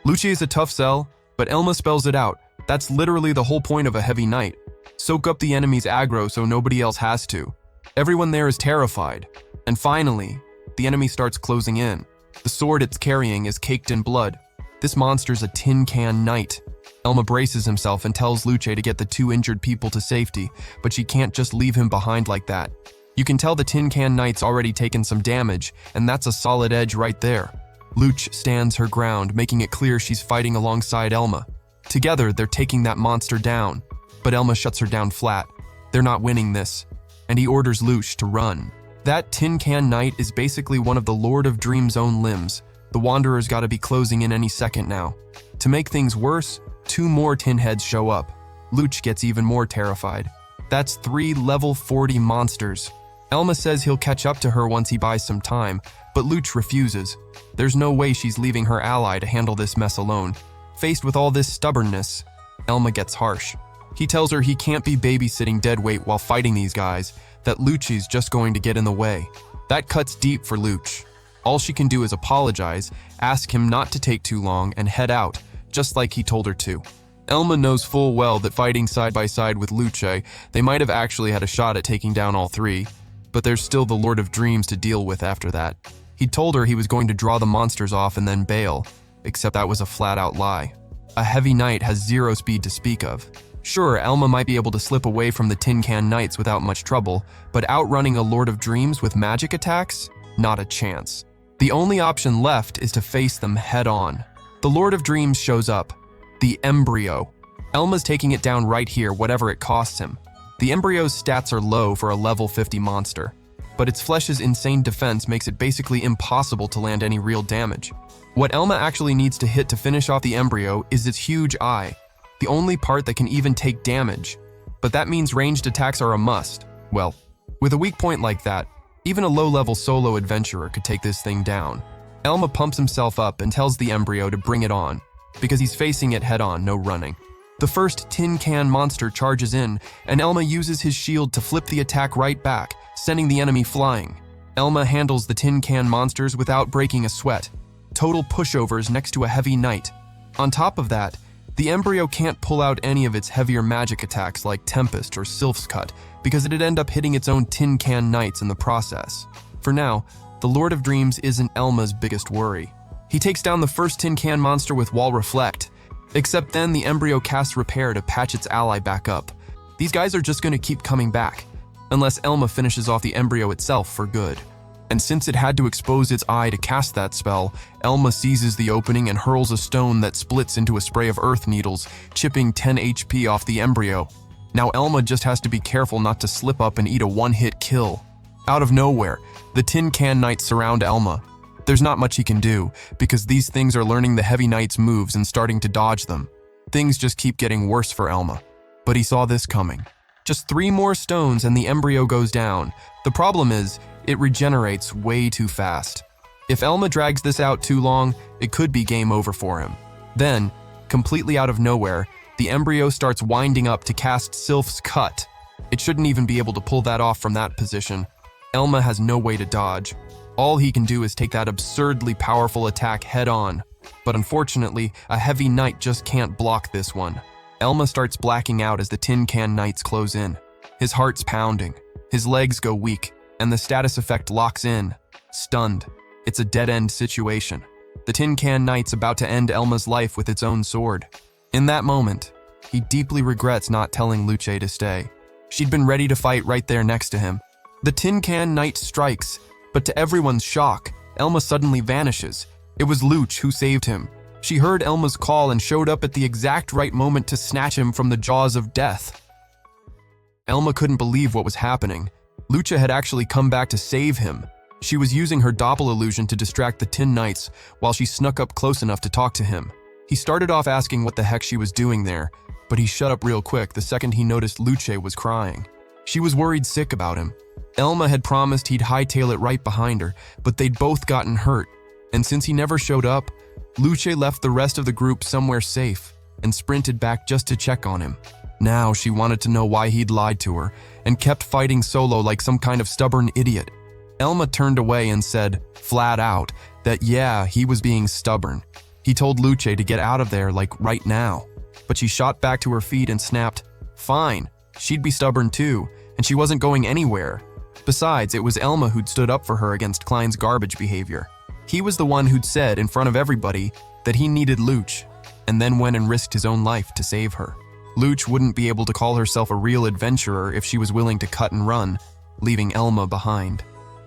Lucha is a tough sell, but Elma spells it out. That's literally the whole point of a heavy knight. Soak up the enemy's aggro so nobody else has to. Everyone there is terrified. And finally, the enemy starts closing in. The sword it's carrying is caked in blood. This monster's a tin can knight. Elma braces himself and tells Luce to get the 2 injured people to safety, but she can't just leave him behind like that. You can tell the tin can knight's already taken some damage, and that's a solid edge right there. Luch stands her ground, making it clear she's fighting alongside Elma. Together, they're taking that monster down, but Elma shuts her down flat. They're not winning this, and he orders Luch to run. That tin can knight is basically one of the Lord of Dreams' own limbs. The Wanderer's gotta be closing in any second now. To make things worse, 2 more tin heads show up. Luch gets even more terrified. That's 3 level 40 monsters. Elma says he'll catch up to her once he buys some time, but Luch refuses. There's no way she's leaving her ally to handle this mess alone. Faced with all this stubbornness, Elma gets harsh. He tells her he can't be babysitting deadweight while fighting these guys, that Luch's just going to get in the way. That cuts deep for Luch. All she can do is apologize, ask him not to take too long, and head out, just like he told her to. Elma knows full well that fighting side by side with Luce, they might have actually had a shot at taking down all 3, but there's still the Lord of Dreams to deal with after that. He told her he was going to draw the monsters off and then bail, except that was a flat-out lie. A heavy knight has 0 speed to speak of. Sure, Elma might be able to slip away from the Tin Can Knights without much trouble, but outrunning a Lord of Dreams with magic attacks? Not a chance. The only option left is to face them head-on. The Lord of Dreams shows up. The Embryo. Elma's taking it down right here, whatever it costs him. The Embryo's stats are low for a level 50 monster, but its flesh's insane defense makes it basically impossible to land any real damage. What Elma actually needs to hit to finish off the Embryo is its huge eye, the only part that can even take damage. But that means ranged attacks are a must. Well, with a weak point like that, even a low-level solo adventurer could take this thing down. Elma pumps himself up and tells the Embryo to bring it on, because he's facing it head-on, no running. The first tin can monster charges in, and Elma uses his shield to flip the attack right back, sending the enemy flying. Elma handles the tin can monsters without breaking a sweat. Total pushovers next to a heavy knight. On top of that, the Embryo can't pull out any of its heavier magic attacks like Tempest or Sylph's Cut, because it'd end up hitting its own tin can knights in the process. For now, the Lord of Dreams isn't Elma's biggest worry. He takes down the first tin can monster with Wall Reflect, except then the Embryo casts Repair to patch its ally back up. These guys are just going to keep coming back, unless Elma finishes off the Embryo itself for good. And since it had to expose its eye to cast that spell, Elma seizes the opening and hurls a stone that splits into a spray of earth needles, chipping 10 HP off the Embryo. Now Elma just has to be careful not to slip up and eat a one-hit kill. Out of nowhere, the Tin Can Knights surround Elma. There's not much he can do, because these things are learning the Heavy Knight's moves and starting to dodge them. Things just keep getting worse for Elma. But he saw this coming. Just 3 more stones and the Embryo goes down. The problem is, it regenerates way too fast. If Elma drags this out too long, it could be game over for him. Then, completely out of nowhere, the embryo starts winding up to cast Sylph's Cut. It shouldn't even be able to pull that off from that position. Elma has no way to dodge. All he can do is take that absurdly powerful attack head on. But unfortunately, a heavy knight just can't block this one. Elma starts blacking out as the tin can knights close in. His heart's pounding, his legs go weak, and the status effect locks in. Stunned. It's a dead-end situation. The tin can knight's about to end Elma's life with its own sword. In that moment, he deeply regrets not telling Luce to stay. She'd been ready to fight right there next to him. The tin can knight strikes, but to everyone's shock, Elma suddenly vanishes. It was Luce who saved him. She heard Elma's call and showed up at the exact right moment to snatch him from the jaws of death. Elma couldn't believe what was happening. Luce had actually come back to save him. She was using her doppel illusion to distract the tin knights while she snuck up close enough to talk to him. He started off asking what the heck she was doing there, but he shut up real quick the second he noticed Luce was crying. She was worried sick about him. Elma had promised he'd hightail it right behind her, but they'd both gotten hurt. And since he never showed up, Luce left the rest of the group somewhere safe and sprinted back just to check on him. Now she wanted to know why he'd lied to her and kept fighting solo like some kind of stubborn idiot. Elma turned away and said, flat out, that yeah, he was being stubborn. He told Luce to get out of there like right now. But she shot back to her feet and snapped, fine, she'd be stubborn too, and she wasn't going anywhere. Besides, it was Elma who'd stood up for her against Klein's garbage behavior. He was the one who'd said in front of everybody that he needed Luce, and then went and risked his own life to save her. Luce wouldn't be able to call herself a real adventurer if she was willing to cut and run, leaving Elma behind.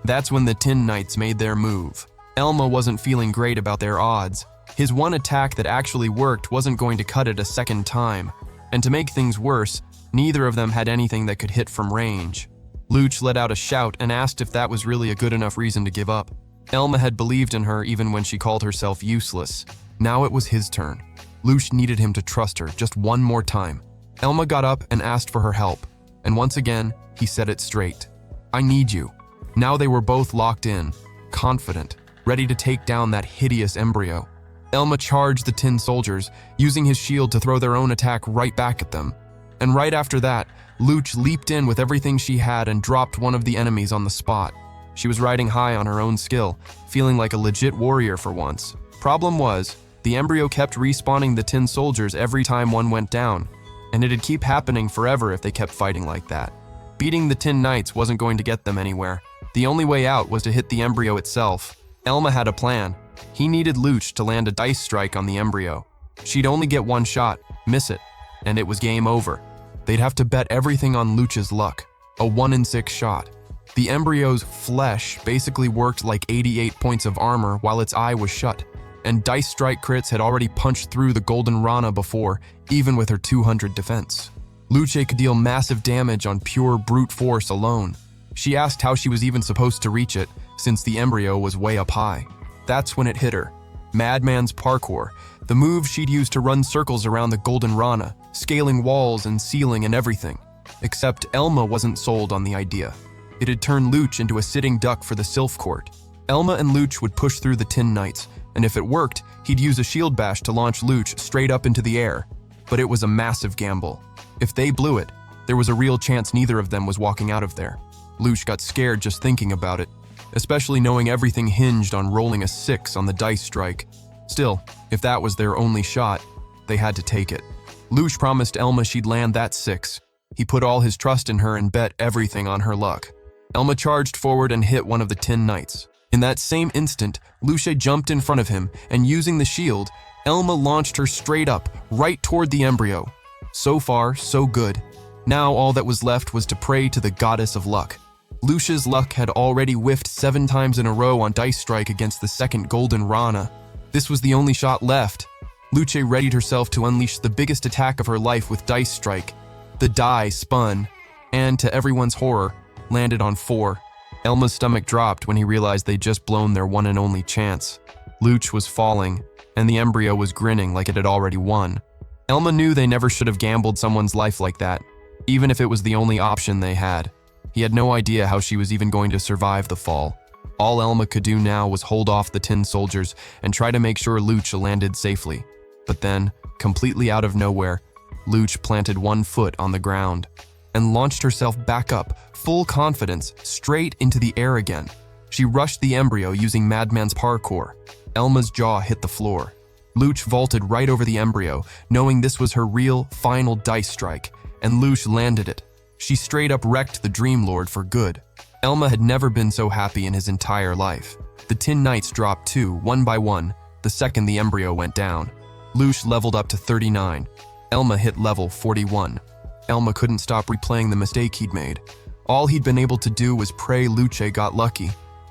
That's when the Tin Knights made their move. Elma wasn't feeling great about their odds. His one attack that actually worked wasn't going to cut it a second time. And to make things worse, neither of them had anything that could hit from range. Luce let out a shout and asked if that was really a good enough reason to give up. Elma had believed in her even when she called herself useless. Now it was his turn. Luce needed him to trust her just one more time. Elma got up and asked for her help. And once again, he said it straight. I need you. Now they were both locked in, confident, ready to take down that hideous embryo. Elma charged the tin soldiers, using his shield to throw their own attack right back at them. And right after that, Luce leaped in with everything she had and dropped one of the enemies on the spot. She was riding high on her own skill, feeling like a legit warrior for once. Problem was, the embryo kept respawning the tin soldiers every time one went down, and it'd keep happening forever if they kept fighting like that. Beating the Tin Knights wasn't going to get them anywhere. The only way out was to hit the embryo itself. Elma had a plan. He needed Luce to land a dice strike on the embryo. She'd only get one shot, miss it, and it was game over. They'd have to bet everything on Luce's luck, a 1 in 6 shot. The embryo's flesh basically worked like 88 points of armor while its eye was shut, and dice strike crits had already punched through the Golden Rana before, even with her 200 defense. Luce could deal massive damage on pure brute force alone. She asked how she was even supposed to reach it, since the embryo was way up high. That's when it hit her. Madman's parkour, the move she'd used to run circles around the Golden Rana, scaling walls and ceiling and everything. Except Elma wasn't sold on the idea. It had turned Luce into a sitting duck for the Sylph Court. Elma and Luce would push through the Tin Knights, and if it worked, he'd use a shield bash to launch Luce straight up into the air. But it was a massive gamble. If they blew it, there was a real chance neither of them was walking out of there. Luce got scared just thinking about it, especially knowing everything hinged on rolling a 6 on the dice strike. Still, if that was their only shot, they had to take it. Luce promised Elma she'd land that 6. He put all his trust in her and bet everything on her luck. Elma charged forward and hit one of the Tin Knights. In that same instant, Luce jumped in front of him, and using the shield, Elma launched her straight up, right toward the embryo. So far, so good. Now all that was left was to pray to the goddess of luck. Luce's luck had already whiffed 7 times in a row on dice strike against the second Golden Rana. This was the only shot left. Luce readied herself to unleash the biggest attack of her life with dice strike. The die spun, and to everyone's horror, landed on 4. Elma's stomach dropped when he realized they'd just blown their one and only chance. Luce was falling, and the embryo was grinning like it had already won. Elma knew they never should have gambled someone's life like that, even if it was the only option they had. He had no idea how she was even going to survive the fall. All Elma could do now was hold off the tin soldiers and try to make sure Lucha landed safely. But then, completely out of nowhere, Lucha planted one foot on the ground and launched herself back up, full confidence, straight into the air again. She rushed the embryo using Madman's parkour. Elma's jaw hit the floor. Lucha vaulted right over the embryo, knowing this was her real, final dice strike, and Lucha landed it. She straight up wrecked the Dream Lord for good. Elma had never been so happy in his entire life. The Tin Knights dropped too, one by one, the second the embryo went down. Lucha leveled up to 39. Elma hit level 41. Elma couldn't stop replaying the mistake he'd made. All he'd been able to do was pray Lucha got lucky.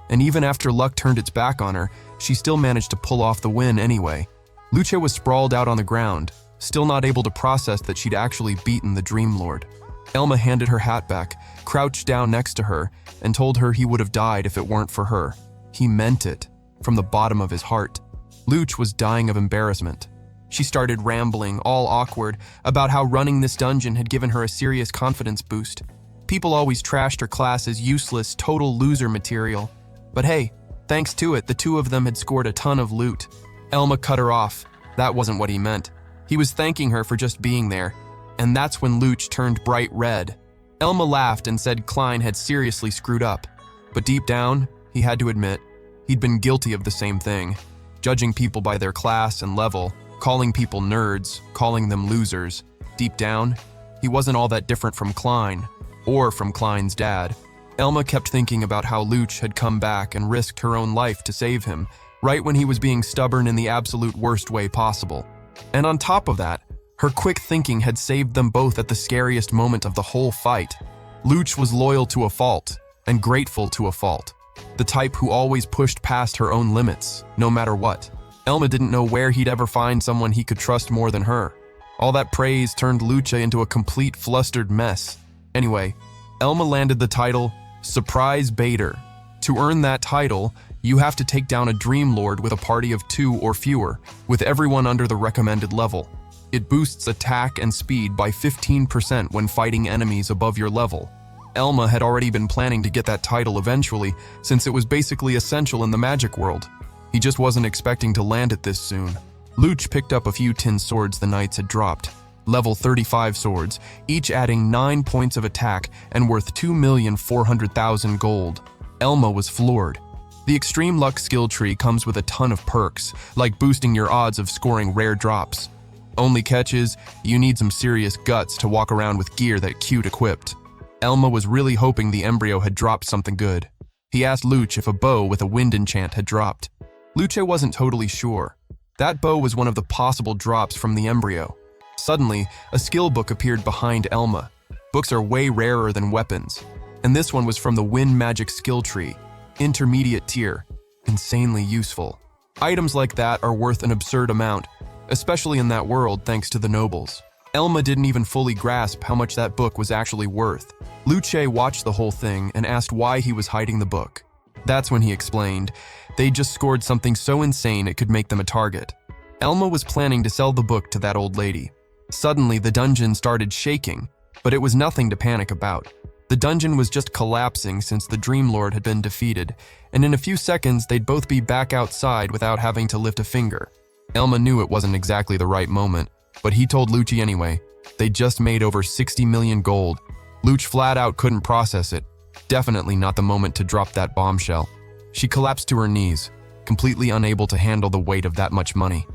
And even after luck turned its back on her, she still managed to pull off the win anyway. Lucha was sprawled out on the ground, still not able to process that she'd actually beaten the Dream Lord. Elma handed her hat back, crouched down next to her, and told her he would have died if it weren't for her. He meant it, from the bottom of his heart. Lucha was dying of embarrassment. She started rambling, all awkward, about how running this dungeon had given her a serious confidence boost. People always trashed her class as useless, total loser material. But hey, thanks to it, the two of them had scored a ton of loot. Elma cut her off. That wasn't what he meant. He was thanking her for just being there. And that's when Lucha turned bright red. Elma laughed and said Klein had seriously screwed up. But deep down, he had to admit, he'd been guilty of the same thing. Judging people by their class and level, calling people nerds, calling them losers. Deep down, he wasn't all that different from Klein, or from Klein's dad. Elma kept thinking about how Lucha had come back and risked her own life to save him, right when he was being stubborn in the absolute worst way possible. And on top of that, her quick thinking had saved them both at the scariest moment of the whole fight. Lucha was loyal to a fault, and grateful to a fault. The type who always pushed past her own limits, no matter what. Elma didn't know where he'd ever find someone he could trust more than her. All that praise turned Lucha into a complete flustered mess. Anyway, Elma landed the title, Surprise Baiter. To earn that title, you have to take down a Dream Lord with a party of 2 or fewer, with everyone under the recommended level. It boosts attack and speed by 15% when fighting enemies above your level. Elma had already been planning to get that title eventually, since it was basically essential in the magic world. He just wasn't expecting to land it this soon. Lucha picked up a few tin swords the knights had dropped. Level 35 swords, each adding 9 points of attack and worth 2,400,000 gold. Elma was floored. The Extreme Luck skill tree comes with a ton of perks, like boosting your odds of scoring rare drops. Only catch is, you need some serious guts to walk around with gear that cute equipped. Elma was really hoping the embryo had dropped something good. He asked Lucha if a bow with a wind enchant had dropped. Lucha wasn't totally sure. That bow was one of the possible drops from the embryo. Suddenly, a skill book appeared behind Elma. Books are way rarer than weapons. And this one was from the Wind Magic skill tree. Intermediate tier. Insanely useful. Items like that are worth an absurd amount, especially in that world thanks to the nobles. Elma didn't even fully grasp how much that book was actually worth. Lucha watched the whole thing and asked why he was hiding the book. That's when he explained, they just scored something so insane it could make them a target. Elma was planning to sell the book to that old lady. Suddenly, the dungeon started shaking, but it was nothing to panic about. The dungeon was just collapsing since the Dream Lord had been defeated, and in a few seconds they'd both be back outside without having to lift a finger. Elma knew it wasn't exactly the right moment, but he told Lucha anyway. They just made over 60 million gold. Lucha flat out couldn't process it. Definitely not the moment to drop that bombshell. She collapsed to her knees, completely unable to handle the weight of that much money.